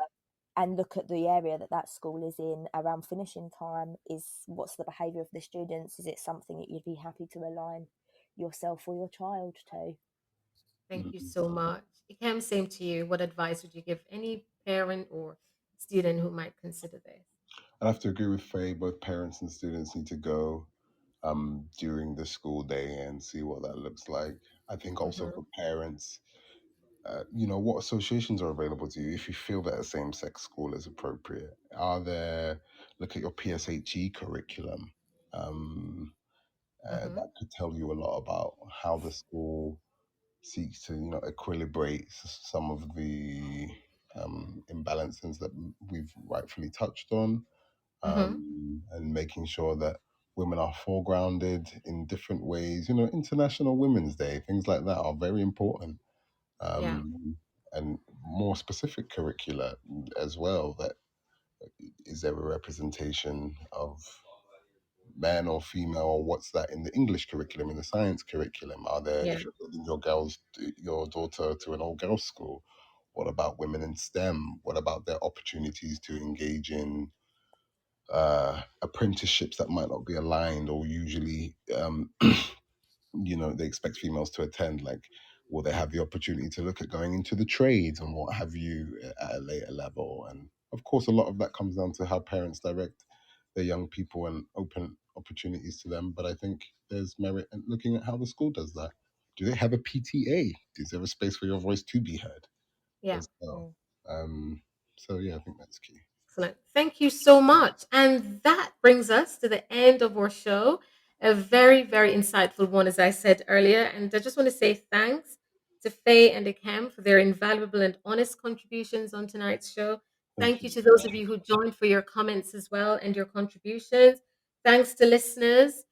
and look at the area that school is in around finishing time. Is what's the behaviour of the students? Is it something that you'd be happy to align yourself or your child to? Thank you Mm. so much. Ikem, same to you. What advice would you give any parent or student who might consider this? I have to agree with Faye. Both parents and students need to go during the school day and see what that looks like. I think also Mm-hmm. for parents, what associations are available to you if you feel that a same-sex school is appropriate. Look at your PSHE curriculum. Um, Mm-hmm. that could tell you a lot about how the school seeks to, equilibrate some of the imbalances that we've rightfully touched on, Mm-hmm. and making sure that women are foregrounded in different ways. International Women's Day, things like that are very important. Yeah. And more specific curricula as well. That is there a representation of men or female, or what's that in the English curriculum, in the science curriculum? Are there, Yeah. if you're sending your daughter to an all-girls school, what about women in STEM? What about their opportunities to engage in apprenticeships that might not be aligned, or usually they expect females to attend? Like, will they have the opportunity to look at going into the trades and what have you at a later level? And of course, a lot of that comes down to how parents direct their young people and open opportunities to them. But I think there's merit in looking at how the school does that. Do they have a PTA? Is there a space for your voice to be heard Yeah. as well? Mm. So yeah, I think that's key. Excellent. Thank you so much. And that brings us to the end of our show. A very, very insightful one, as I said earlier. And I just want to say thanks to Faye and Akem for their invaluable and honest contributions on tonight's show. Thank Thank you. you to those of you who joined for your comments as well and your contributions. Thanks to listeners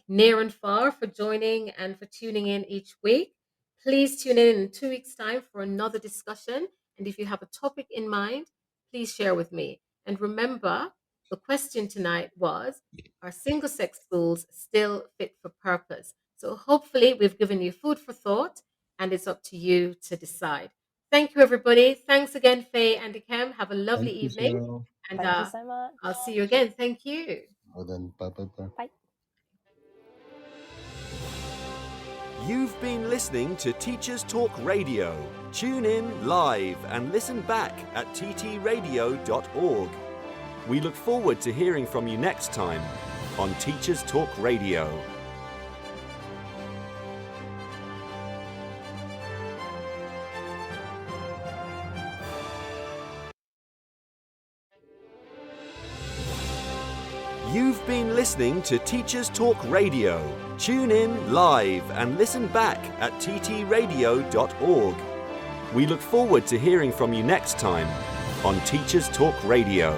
near and far for joining and for tuning in each week. Please tune in 2 weeks' time for another discussion. And if you have a topic in mind, please share with me. And remember, the question tonight was, are single-sex schools still fit for purpose? So hopefully we've given you food for thought, and it's up to you to decide. Thank you, everybody. Thanks again, Faye and Akem. Have a lovely Thank you, evening. Sarah. And Thank you so much. I'll see you again. Thank you. Well then, bye. Bye. You've been listening to Teachers Talk Radio. Tune in live and listen back at ttradio.org. We look forward to hearing from you next time on Teachers Talk Radio. You've been listening to Teachers Talk Radio. Tune in live and listen back at ttradio.org. We look forward to hearing from you next time on Teachers Talk Radio.